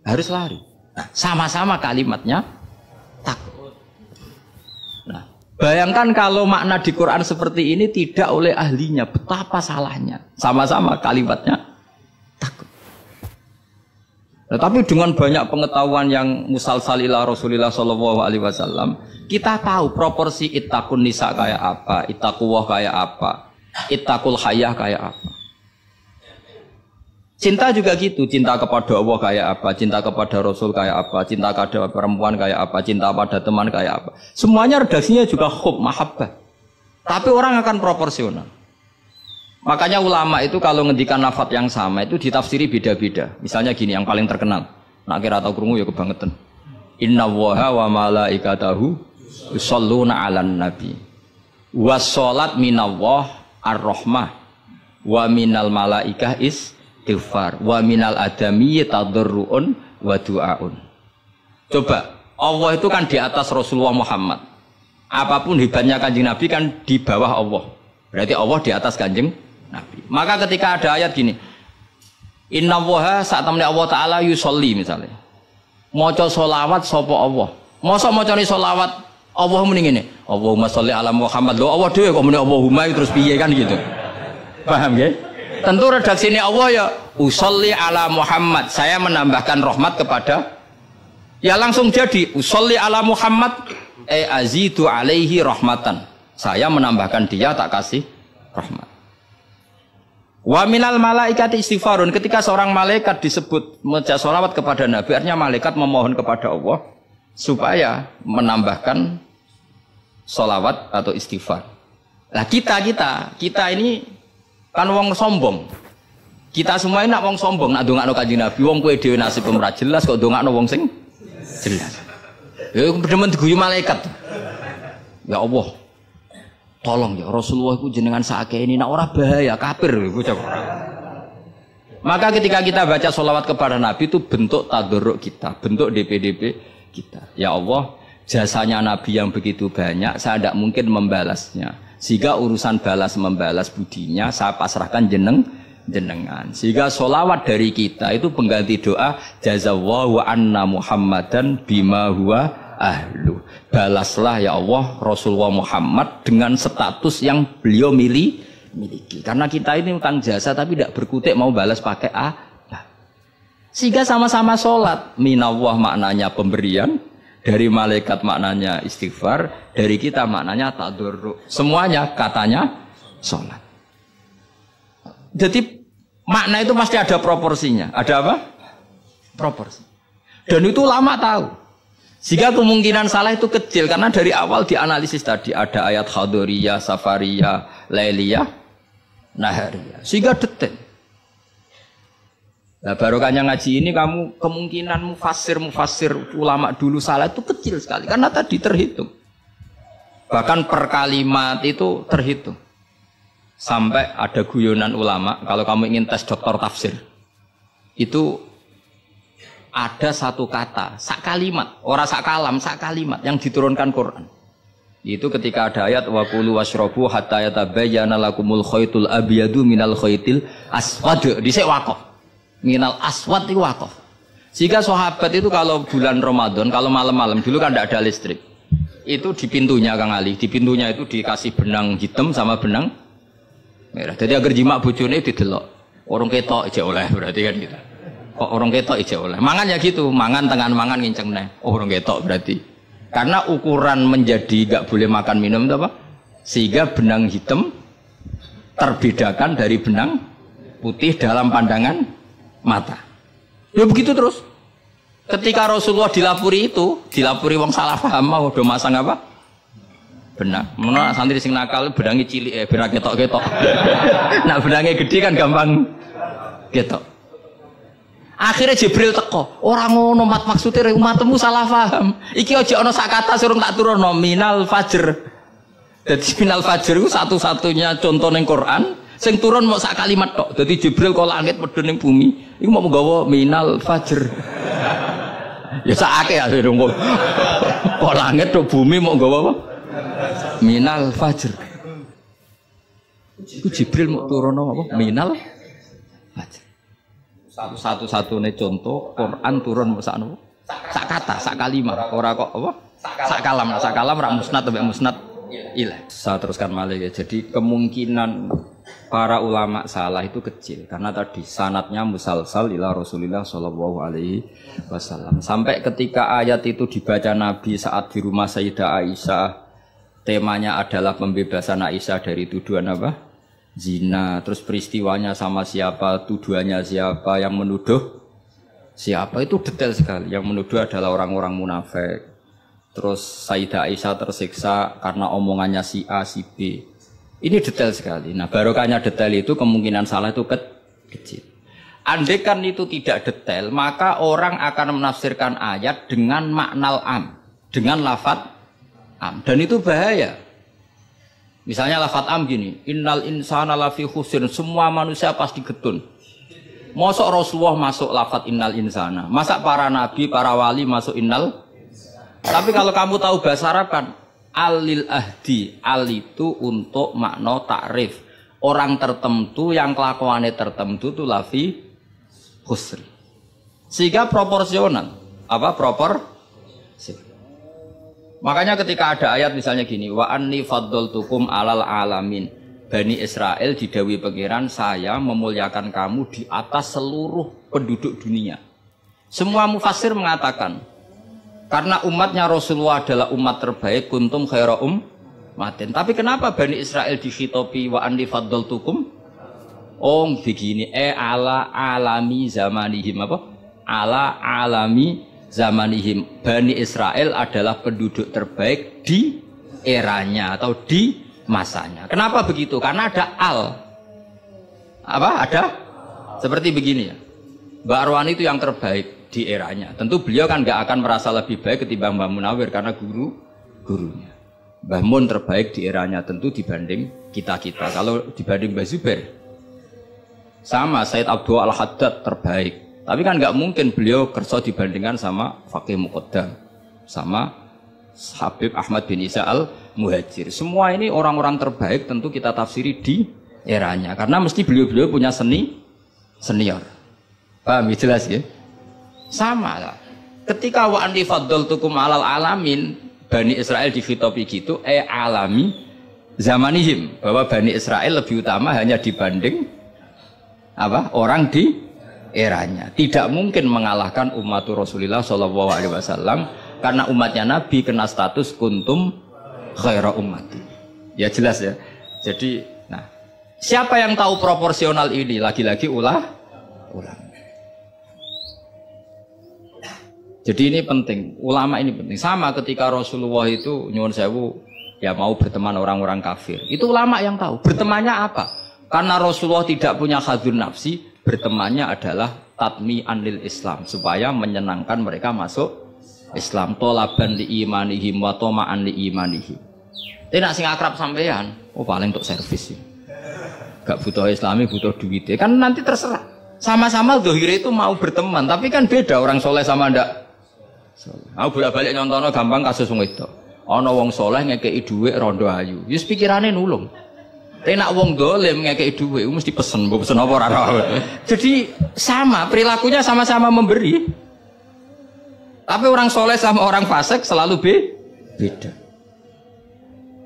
harus lari. Nah, sama-sama kalimatnya takut. Nah, bayangkan kalau makna di Quran seperti ini tidak oleh ahlinya, betapa salahnya. Sama-sama kalimatnya takut. Nah, tapi dengan banyak pengetahuan yang musalsal ila Rasulillah sallallahu alaihi wasallam, kita tahu proporsi ittaqun nisa kayak apa, ittaqullah kayak apa, ittaqul hayyah kayak apa. Cinta juga gitu, cinta kepada Allah kayak apa, cinta kepada Rasul kayak apa, cinta kepada perempuan kayak apa, cinta pada teman kayak apa. Semuanya redaksinya juga hub, mahabbah. Tapi orang akan proporsional. Makanya ulama itu kalau ngendikan lafaz yang sama itu ditafsiri beda-beda. Misalnya gini, yang paling terkenal. Nak kira atau krungu ya kebangetan. Inna waha wa malaikatahu yusholluna 'alan nabi. Wassalat minallah ar-rahmah wa minal malaikah istighfar wa minal adami tadarruun wa du'aun. Coba Allah itu kan di atas Rasulullah Muhammad. Apapun hebatnya Kanjeng Nabi kan di bawah Allah. Berarti Allah di atas Kanjeng Nabi. Maka ketika ada ayat gini, Inna Allaha saat temani Allah Ta'ala yusolli misalnya. Maca sholawat sapa Allah. Masa macane sholawat Allah muni ngene. Allahumma sholli ala Muhammad. Lho Allah dhewe kok muni Allahumma terus piye kan gitu. Paham ya? Tentu redaksine Allah ya usolli ala Muhammad. Saya menambahkan rahmat kepada ya langsung jadi usolli ala Muhammad azidu alaihi rahmatan. Saya menambahkan dia tak kasih rahmat. Wa minal malaikati istighfarun. Ketika seorang malaikat disebut membaca sholawat kepada Nabi, artinya malaikat memohon kepada Allah supaya menambahkan sholawat atau istighfar. Nah kita ini kan wong sombong. Kita semua ini nak wong sombong, nak dongakno Kanjeng Nabi, wong kowe dhewe nasib ora jelas kok dongakno wong sing jelas. Ya demen diguyu malaikat. Ya Allah, tolong ya Rasulullah itu jenengan sakake ini nak ora bahaya kafir iku. Maka ketika kita baca sholawat kepada Nabi itu bentuk tadarruk kita, bentuk DPDP kita. Ya Allah, jasanya Nabi yang begitu banyak, saya tidak mungkin membalasnya. Sehingga urusan balas membalas budinya saya pasrahkan jenengan. Sehingga sholawat dari kita itu pengganti doa jazallahu anna Muhammadan bima huwa ahlu. Balaslah ya Allah Rasulullah Muhammad dengan status yang beliau miliki. Karena kita ini utang jasa tapi tidak berkutik mau balas pakai apa. Sehingga sama-sama sholat. Minallah maknanya pemberian, dari malaikat maknanya istighfar, dari kita maknanya tadarruk. Semuanya katanya sholat. Jadi makna itu pasti ada proporsinya. Ada apa? Proporsi. Dan itu lama tahu. Sehingga kemungkinan salah itu kecil karena dari awal dianalisis tadi ada ayat Khadoriyah, Safariyah, Lailiyah, Nahariyah. Sehingga detail. Nah, barokahnya ngaji ini kamu kemungkinan mufassir ulama dulu salah itu kecil sekali karena tadi terhitung. Bahkan per kalimat itu terhitung. Sampai ada guyonan ulama, kalau kamu ingin tes doktor tafsir, itu ada satu kata, sak kalimat, orang sak kalam, sak kalimat yang diturunkan Quran. Itu ketika ada ayat wa kulu washrabu hatta yatabayyana lakumul khaytul abyadu minal khaytil aswad, dhisik waqaf. Minal aswad itu waqaf. Sehingga sahabat itu kalau bulan Ramadan, kalau malam-malam dulu kan tidak ada listrik. Itu di pintunya Kang Ali, di pintunya itu dikasih benang hitam sama benang merah. Jadi agar jimak bojone didelok. Orang ketok aja oleh berarti kan gitu. Kok orang ketok aja oleh. Mangan ya gitu, mangan tangan mangan nginceng neh. Oh, orang ketok berarti. Karena ukuran menjadi gak boleh makan minum itu apa? Sehingga benang hitam terbedakan dari benang putih dalam pandangan mata. Ya begitu terus. Ketika Rasulullah dilapuri itu, dilapuri wong salah paham mau do masang apa? Benang. Menawa santri sing nakal benange cilik ben ketok-ketok. Nah benange gede kan gampang ketok. Akhirnya Jibril teko. Ora ngono mat maksude umatmu salah paham. Iki aja ana sak kata surung tak turunno minal fajr. Dadi minal fajr itu satu-satunya contoh ning Quran sing turun mau sak kalimat tok. Dadi Jibril kok langit medhun ning bumi, iku mau nggawa minal fajr. Ya sakake ya dong kok langit tok bumi mau nggawa apa? Minal fajr. Iku Jibril mau turun apa? Minal fajr. Satu-satunya contoh Quran turun mau sak nopo? Sak kata, sak kalimat. Ora kok apa? Sak kalam ra musnad sampai musnad ilah. Saya teruskan malih ya. Jadi kemungkinan para ulama salah itu kecil karena tadi sanadnya musalsal ila Rasulillah sallallahu alaihi wasallam. Sampai ketika ayat itu dibaca Nabi saat di rumah Sayyidah Aisyah, temanya adalah pembebasan Aisyah dari tuduhan apa? Zina. Terus peristiwanya sama siapa, tuduhannya siapa, yang menuduh siapa, itu detail sekali. Yang menuduh adalah orang-orang munafik. Terus Sayyidah Aisyah tersiksa karena omongannya si A, si B. Ini detail sekali. Nah, barokahnya detail itu kemungkinan salah itu kecil. Andai kan itu tidak detail, maka orang akan menafsirkan ayat dengan makna am, dengan lafadz am. Dan itu bahaya. Misalnya lafadz am gini, innal insana lafi khusr, semua manusia pasti getun. Mosok Rasulullah masuk lafadz innal insana, masa para nabi, para wali masuk innal. Tapi kalau kamu tahu bahasa Arab kan, alil ahdi, al itu untuk makna takrif. Orang tertentu yang kelakuannya tertentu itu lafi khusri. Sehingga proporsional. Apa Makanya ketika ada ayat misalnya gini, wa anni faddaltukum alal alamin. Bani Israel didawi pangeran, saya memuliakan kamu di atas seluruh penduduk dunia. Semua mufassir mengatakan, karena umatnya Rasulullah adalah umat terbaik, kuntum khaira ummatin. Tapi kenapa Bani Israel dikhitopi wa anni faddaltukum? Oh begini, ala alami zamanihim apa? Ala alami zamanihim. Bani Israel adalah penduduk terbaik di eranya atau di masanya. Kenapa begitu? Karena ada al. Apa? Ada? Seperti begini ya. Mbak Arwani itu yang terbaik di eranya. Tentu beliau kan nggak akan merasa lebih baik ketimbang Mbak Munawir karena gurunya. Mbah Mun terbaik di eranya tentu dibanding kita-kita. Kalau dibanding Mbah Zubair sama Said Abdul Al-Haddad terbaik. Tapi kan nggak mungkin beliau kerso dibandingkan sama Faqih Muqaddam, sama Habib Ahmad bin Isa Al-Muhajir. Semua ini orang-orang terbaik tentu kita tafsiri di eranya. Karena mesti beliau-beliau punya senior. Paham ya, jelas ya? Sama lah. Ketika wa anni faddaltukum alal alamin, Bani Israel dikhitopi gitu, alami zamanihim, bahwa Bani Israel lebih utama hanya dibanding apa? Orang di eranya. Tidak mungkin mengalahkan umat Rasulullah Shallallahu Alaihi Wasallam karena umatnya Nabi kena status kuntum khaira ummati. Ya jelas ya. Jadi, nah, siapa yang tahu proporsional ini? Lagi-lagi ulama. Jadi ini penting, ulama ini penting. Sama ketika Rasulullah itu nyuwun sewu ya mau berteman orang-orang kafir. Itu ulama yang tahu. Bertemannya apa? Karena Rasulullah tidak punya hadzun nafsi, bertemannya adalah tatmi anil Islam supaya menyenangkan mereka masuk Islam. Tolaban li imanihim wa toma'an li imanihim. Tidak sing akrab sampean, oh paling untuk servis sih. Gak butuh Islami, butuh duit. Kan nanti terserah. Sama-sama dohir itu mau berteman, tapi kan beda orang soleh sama ndak. Aku bolak-balik nyontono gampang kasus wong itu. Ana wong soleh ngekeki dhuwit rondo ayu. Wis pikirane nulung. Tapi nak wong dolim ngekeki dhuwit mesti pesen apa ora. Jadi sama, perilakunya sama-sama memberi. Tapi orang soleh sama orang fasik selalu beda.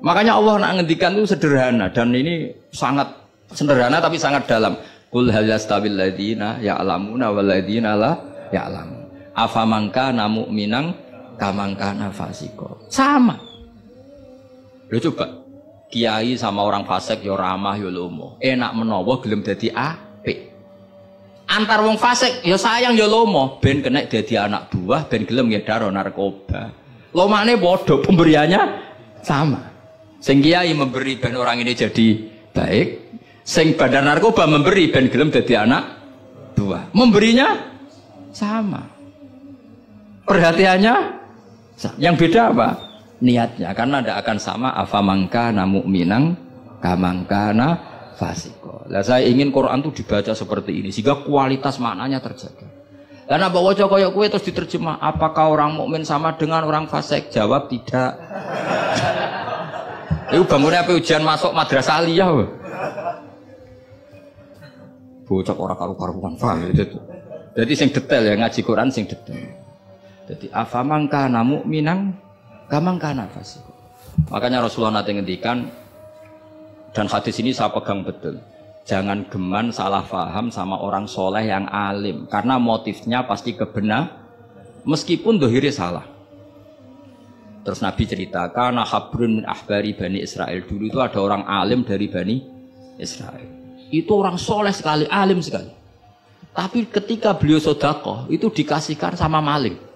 Makanya Allah nak ngendikan itu sederhana dan ini sangat sederhana tapi sangat dalam. Qul hal yastawil ladzina ya'lamuna wal ladzina la ya'lamun. Afamangka namu minang kamangka nafasiko sama. Lo coba kiai sama orang fasik yo ramah yo lomo, enak menawa gelem dadi apik. Antar wong fasik yo sayang yo lomo, ben kena dadi anak buah, ben gelem ngedaro narkoba. Lomane bodoh, pemberiannya sama. Sing kiai memberi ben orang ini jadi baik, sing bandar narkoba memberi ben gelem dadi anak buah. Memberinya sama. Perhatiannya yang beda apa? Niatnya, karena tidak akan sama. Afamangkana mu'minang kamangkana fasiko. Lah saya ingin Quran itu dibaca seperti ini sehingga kualitas maknanya terjaga. Karena bawa koyok kue terus diterjemah, apakah orang mukmin sama dengan orang fasik? Jawab tidak. Itu bangunnya apa ujian masuk madrasah aliyah. Bocah orang karu-karuan, paham itu. Jadi sing detail ya, ngaji Quran sing detail. Jadi afamangka namu minang kamangka nafasi. Makanya Rasulullah nanti ngendikan, dan hadis ini saya pegang betul. Jangan geman salah faham sama orang soleh yang alim, karena motifnya pasti kebenar, meskipun dohirnya salah. Terus Nabi ceritakan, habrun min ahbari Bani Israel, dulu itu ada orang alim dari Bani Israel. Itu orang soleh sekali, alim sekali. Tapi ketika beliau sedekah itu dikasihkan sama maling.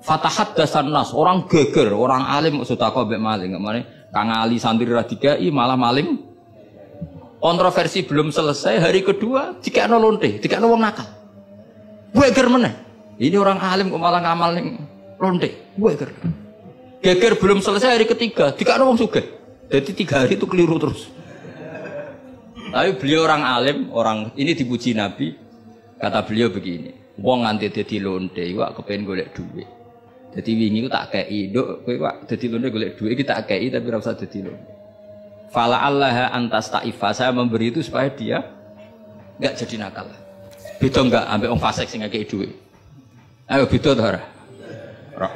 Fatahat dasan nas, orang geger, orang alim sedekah mbek maling. Kemana? Kang Ali santri ra dikai malah maling. Kontroversi belum selesai, hari kedua dikekno lonte, dikekno wong nakal. Geger meneh. Ini orang alim kok malah ngamal ning lonte. Geger. Geger belum selesai, hari ketiga dikekno wong sugih. Jadi 3 hari itu keliru terus. Tapi beliau orang alim, orang ini dipuji Nabi. Kata beliau begini, wong nganti dadi lonte, wak kepen golek duit. Jadi wingi ku tak kei, nduk kowe Pak dadi londe golek duit iki tak kei tapi ora usah dadi londe. Fala Allah antas ta'ifa, saya memberi itu supaya dia enggak jadi nakal. Beda enggak ambek wong fasik sing ngekeki duit. Ayo beda ta ora? Ora.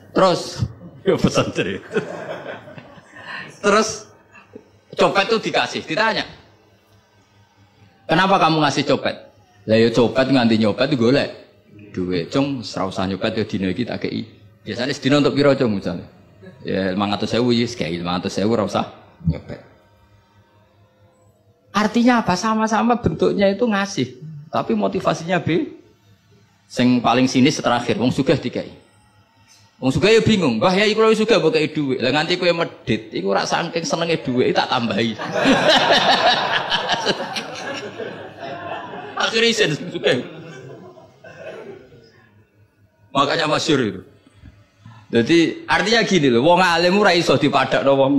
Terus yo pesantren. Terus copet itu dikasih, ditanya. Kenapa kamu ngasih copet? Lah ya copet nganti nyopet golek duit. Cung ora usah nyopet ya dina iki tak kei. Biasane sedina untuk piro cung misale? Ya 500.000 wis kei 500.000 ora usah nyopet. Artinya apa? Sama-sama bentuknya itu ngasih, tapi motivasinya B. Sing paling sinis terakhir, wong sugih dikai. Wong sugih ya bingung, "Mbah ya iku lho sugih mbok kei dhuwit." Lah nganti kowe medhit, iku ora saking senenge dhuwit tak tambahi. Akhirnya isen sugih. Makanya masyhur itu. Jadi artinya gini loh, wong alim ora iso dipadakno wong.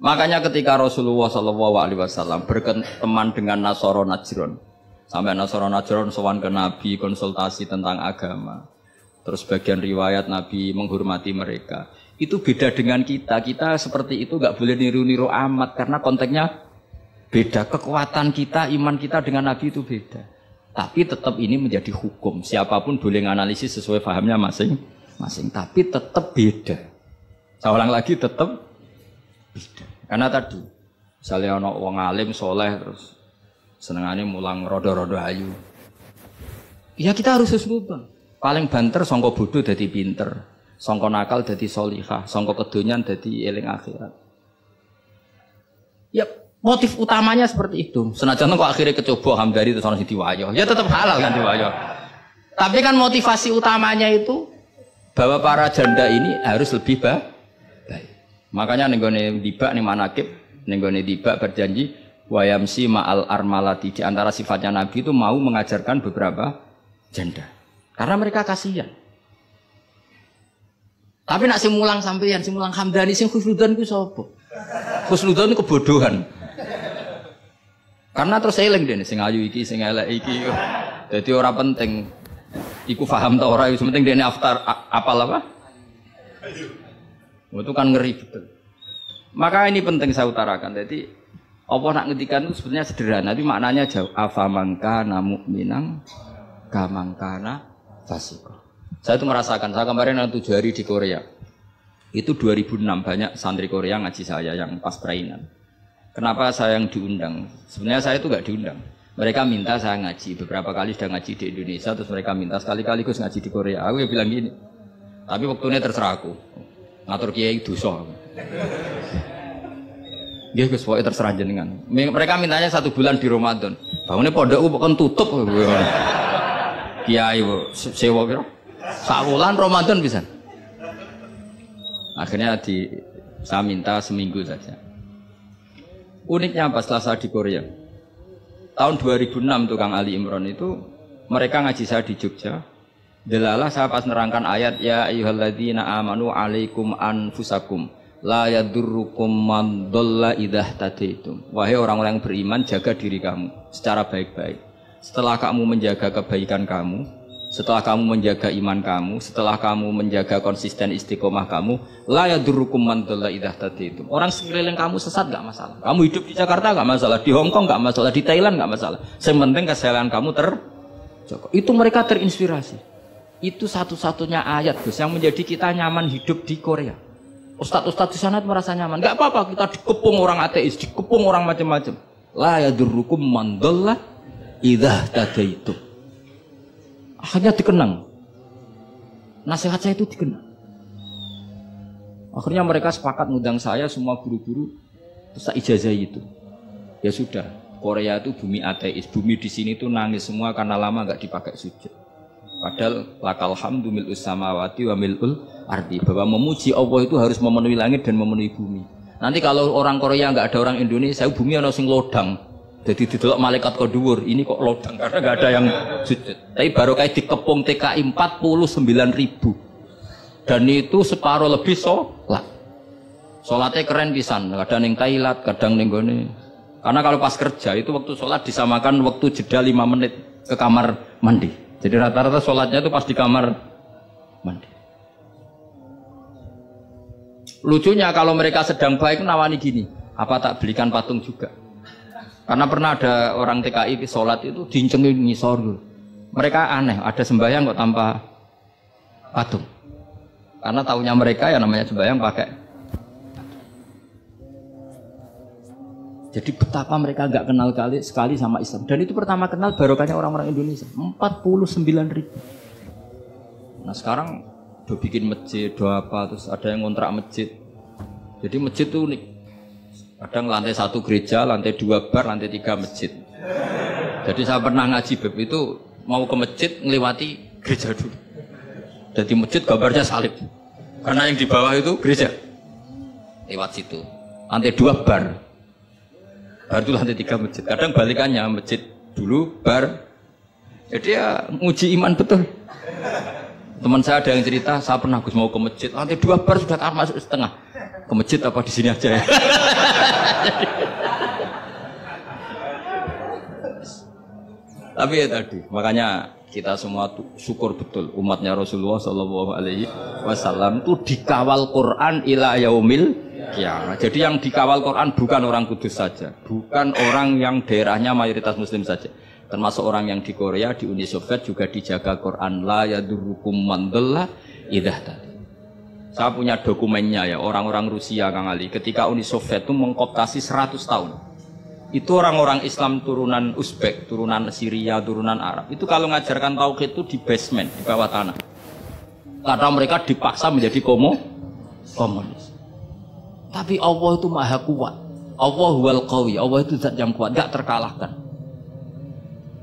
Makanya ketika Rasulullah SAW berteman dengan Nasara Najran, sampai Nasara Najran sowan ke Nabi konsultasi tentang agama. Terus bagian riwayat Nabi menghormati mereka. Itu beda dengan kita. Kita seperti itu nggak boleh niru-niru amat karena konteksnya beda. Kekuatan kita, iman kita dengan Nabi itu beda. Tapi tetap ini menjadi hukum. Siapapun boleh menganalisis sesuai pahamnya masing-masing. Tapi tetap beda. Saya ulang lagi, tetap beda. Karena tadi, misalnya ada orang alim, soleh, terus senengannya mulang rodo-rodo ayu. Ya kita harus sesuatu. Paling banter, songko bodoh jadi pinter. Songko nakal jadi solihah. Songko kedonyan jadi eling akhirat. Ya motif utamanya seperti itu. Senajan kok akhirnya kecoba hamdari terus orang diwayo. Ya tetap halal kan diwayo. Tapi kan motivasi utamanya itu bahwa para janda ini harus lebih baik. Makanya nenggone dibak nih manakib, nenggone dibak berjanji wayamsi ma'al armalati. Di antara sifatnya Nabi itu mau mengajarkan beberapa janda. Karena mereka kasihan. Tapi nak simulang sampeyan, simulang Hamdani, sing khusnudan ku sapa? Khusnudan itu kebodohan. Karena terus eling dene sing ayu iki, sing elek iki. Dadi ora penting iku paham ta ora, wis penting dene apal apa? Itu kan ngeri betul. Maka ini penting saya utarakan. Jadi apa nak ngendikan itu sebenarnya sederhana, tapi maknanya jauh. Afamangkana mu'minang kamangkana fasiko. Saya itu merasakan, saya kemarin 7 hari di Korea. Itu 2006 banyak santri Korea ngaji saya yang pas perainan. Kenapa saya yang diundang? Sebenarnya saya itu gak diundang. Mereka minta saya ngaji. Beberapa kali sudah ngaji di Indonesia, terus mereka minta sekali-kali Gus ngaji di Korea. Aku ya bilang gini. Tapi waktunya terserah aku. Ngatur kiai dosa. Nggih Gus, pokoke terserah jenengan. Mereka mintanya 1 bulan di Ramadan. Bangunnya pondokku pokoknya tutup. Kiai sewa kira. Sakulan Ramadan bisa. Akhirnya saya minta seminggu saja. Uniknya apa setelah saya di Korea? Tahun 2006 tukang Ali Imran itu mereka ngaji saya di Jogja. Delalah saya pas nerangkan ayat ya ayyuhalladzina amanu alaikum anfusakum la yadurrukum man dhalla idza tadaitum. Wahai orang-orang yang beriman, jaga diri kamu secara baik-baik. Setelah kamu menjaga kebaikan kamu, setelah kamu menjaga iman kamu, setelah kamu menjaga konsisten istiqomah kamu, la yadurrukum man dhalla idza tadaitum. Orang sekeliling kamu sesat enggak masalah. Kamu hidup di Jakarta enggak masalah, di Hong Kong enggak masalah, di Thailand enggak masalah. Yang penting kesehatan kamu terjaga. Itu mereka terinspirasi. Itu satu-satunya ayat Gus yang menjadi kita nyaman hidup di Korea. Ustadz-ustadz di sana merasa nyaman. Enggak apa-apa kita dikepung orang ateis, dikepung orang macam-macam. La yadurrukum man dhalla idza tadaitum. Akhirnya dikenang. Nasihat saya itu dikenang. Akhirnya mereka sepakat ngundang saya semua guru-guru terus tak ijazah itu. Ya sudah, Korea itu bumi ateis. Bumi di sini tuh nangis semua karena lama enggak dipakai sujud. Padahal lakal hamdu mil'us samawati wa mil'ul ardi, bahwa memuji Allah itu harus memenuhi langit dan memenuhi bumi. Nanti kalau orang Korea enggak ada orang Indonesia, bumi ana sing lodang. Jadi didelok malaikat kok dhuwur, ini kok lodang karena enggak ada yang sujud. Tapi baru kayak dikepung TKI 49.000. Dan itu separuh lebih sholat. Sholatnya keren pisan, kadang ning Thailand, kadang ning gone. Karena kalau pas kerja itu waktu sholat disamakan waktu jeda 5 menit ke kamar mandi. Jadi rata-rata sholatnya itu pas di kamar mandi. Lucunya kalau mereka sedang baik nawani gini, apa tak belikan patung juga? Karena pernah ada orang TKI sholat itu dincengin ngisor dulu. Mereka aneh, ada sembahyang kok tanpa patung. Karena tahunya mereka ya namanya sembahyang pakai. Jadi betapa mereka nggak kenal sekali sama Islam. Dan itu pertama kenal barokahnya orang-orang Indonesia. 49.000. Nah sekarang udah bikin masjid, udah apa, terus ada yang ngontrak masjid. Jadi masjid itu unik. Kadang lantai 1 gereja, lantai 2 bar, lantai 3 masjid. Jadi saya pernah ngaji beb itu mau ke masjid ngelewati gereja dulu. Jadi masjid gambarnya salib. Karena yang di bawah itu gereja. Lewat situ. Lantai 2 bar. Bar itu lantai 3 masjid. Kadang balikannya masjid dulu bar. Jadi ya nguji iman betul. Teman saya ada yang cerita, saya pernah Gus mau ke masjid, lantai 2 bar sudah kan masuk setengah. Ke masjid apa di sini aja ya? Tapi ya tadi, makanya kita semua syukur betul umatnya Rasulullah Shallallahu Alaihi Wasallam itu dikawal Quran ila yaumil kiamat. Jadi yang dikawal Quran bukan orang Kudus saja, bukan orang yang daerahnya mayoritas Muslim saja, termasuk orang yang di Korea, di Uni Soviet juga dijaga Quran. La yadurrukum man dhalla idza tadi. Saya punya dokumennya ya, orang-orang Rusia Kang Ali ketika Uni Soviet itu mengkooptasi 100 tahun. Itu orang-orang Islam turunan Uzbek, turunan Syria, turunan Arab. Itu kalau ngajarkan tauhid itu di basement, di bawah tanah. Karena mereka dipaksa menjadi komunis. Tapi Allah itu maha kuat. Allah huwal qawi, Allah itu zat yang kuat, gak terkalahkan.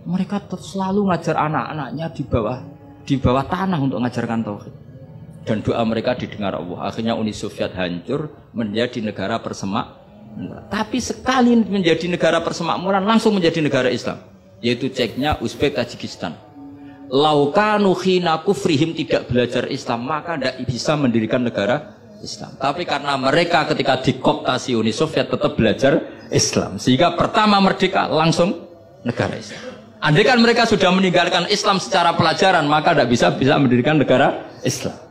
Mereka selalu ngajar anak-anaknya di bawah tanah untuk ngajarkan tauhid. Dan doa mereka didengar Allah. Akhirnya Uni Soviet hancur menjadi negara persemakmuran. Tapi sekali menjadi negara persemakmuran langsung menjadi negara Islam, yaitu Ceknya Uzbek Tajikistan. Laukanu khina kufrihim tidak belajar Islam maka tidak bisa mendirikan negara Islam. Tapi karena mereka ketika dikooptasi Uni Soviet tetap belajar Islam, sehingga pertama merdeka langsung negara Islam. Andai kan mereka sudah meninggalkan Islam secara pelajaran maka tidak bisa mendirikan negara Islam.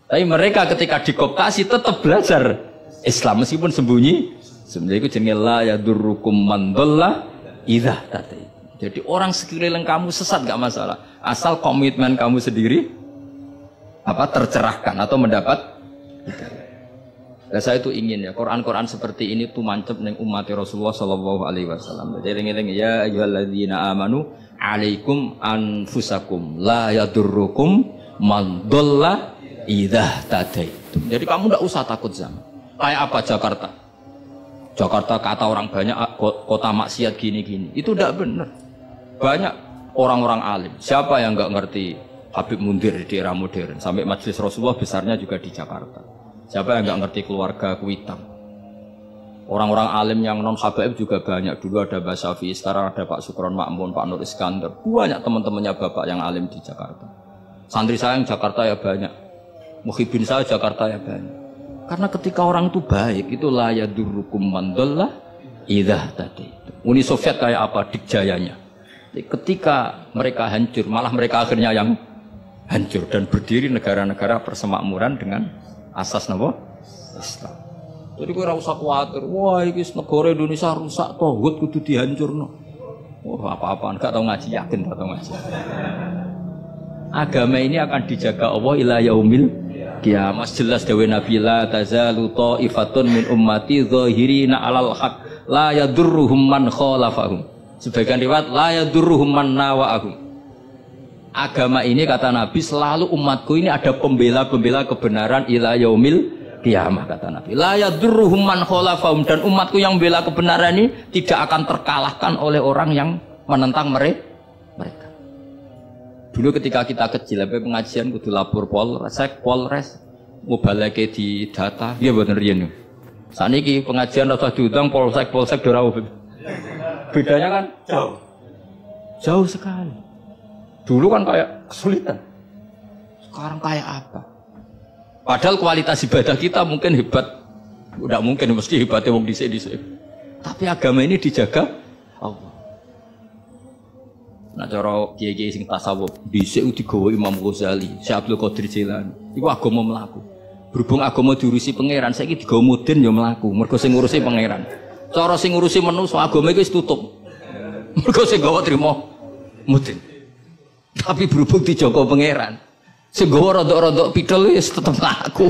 Tapi mereka ketika dikooptasi tetap belajar Islam meskipun sembunyi. Sebenarnya itu jenenge la yadurrukum man dhalla idza tadi. Jadi orang sekeliling kamu sesat gak masalah, asal komitmen kamu sendiri tercerahkan atau mendapat hidayah. Nah, saya itu ingin ya Quran seperti ini tuh mancep ning umat Rasulullah sallallahu alaihi wasallam. Jadi eling-eling ya ayyuhalladzina amanu alaikum anfusakum la yadurrukum man dhalla idza tadaitum. Jadi kamu tidak usah takut zaman. Kayak apa Jakarta? Jakarta kata orang banyak kota maksiat gini-gini. Itu tidak benar. Banyak orang-orang alim. Siapa yang nggak ngerti Habib Mundir di era modern? Sampai Majelis Rasulullah besarnya juga di Jakarta. Siapa yang nggak ngerti keluarga Kuitang? Orang-orang alim yang non Habaib juga banyak. Dulu ada Mbak Syafi'i, sekarang ada Pak Sukron Makmun, Pak Nur Iskandar. Banyak teman-temannya bapak yang alim di Jakarta. Santri saya yang Jakarta ya banyak. Muhibin saya Jakarta ya banyak. Karena ketika orang itu baik, itu la yadurrukum man dhalla idza tadi. Uni Soviet kayak apa dikjayanya. Ketika mereka hancur, malah mereka akhirnya yang hancur dan berdiri negara-negara persemakmuran dengan asas napa? Islam. Jadi kowe ora usah kuwatir, wah iki negara Indonesia rusak tauhid kudu dihancurno. Wah, apa-apaan gak tau ngaji, yakin gak tau ngaji. Agama ini akan dijaga Allah ila yaumil kiamat. Jelas dawe Nabi la tazalu ta'ifatun min ummati zahirina 'alal haq la yadurruhum man khalafahum. Sebagian riwayat la yadurruhum man nawa'ahum. Agama ini kata Nabi selalu umatku ini ada pembela-pembela kebenaran ila yaumil kiamat kata Nabi. La yadurruhum man khalafahum, dan umatku yang bela kebenaran ini tidak akan terkalahkan oleh orang yang menentang mereka. Dulu ketika kita kecil, pengajian kudu lapor Polres, mubalake di data, dia bener riyen. Saniki pengajian rasa diundang polsek ora bedanya kan jauh sekali. Dulu kan kayak kesulitan, sekarang kayak apa? Padahal kualitas ibadah kita mungkin hebat, udah mungkin mesti hebatnya wong dhisik-dhisik. Tapi agama ini dijaga Allah. Nah cara kiai-kiai sing tasawuf dhisik digawa Imam Ghazali, Syekh Abdul Qadir Jilani. Iku agama mlaku. Berhubung agama diurusi pangeran, saiki digawa mudin ya mlaku. Mergo sing ngurusi pangeran. Cara sing ngurusi manusa agama iki wis tutup. Mergo sing gawa trimo mudin. Tapi berhubung dijaga pangeran, sing gawa rodok-rodok pidol wis tetep mlaku.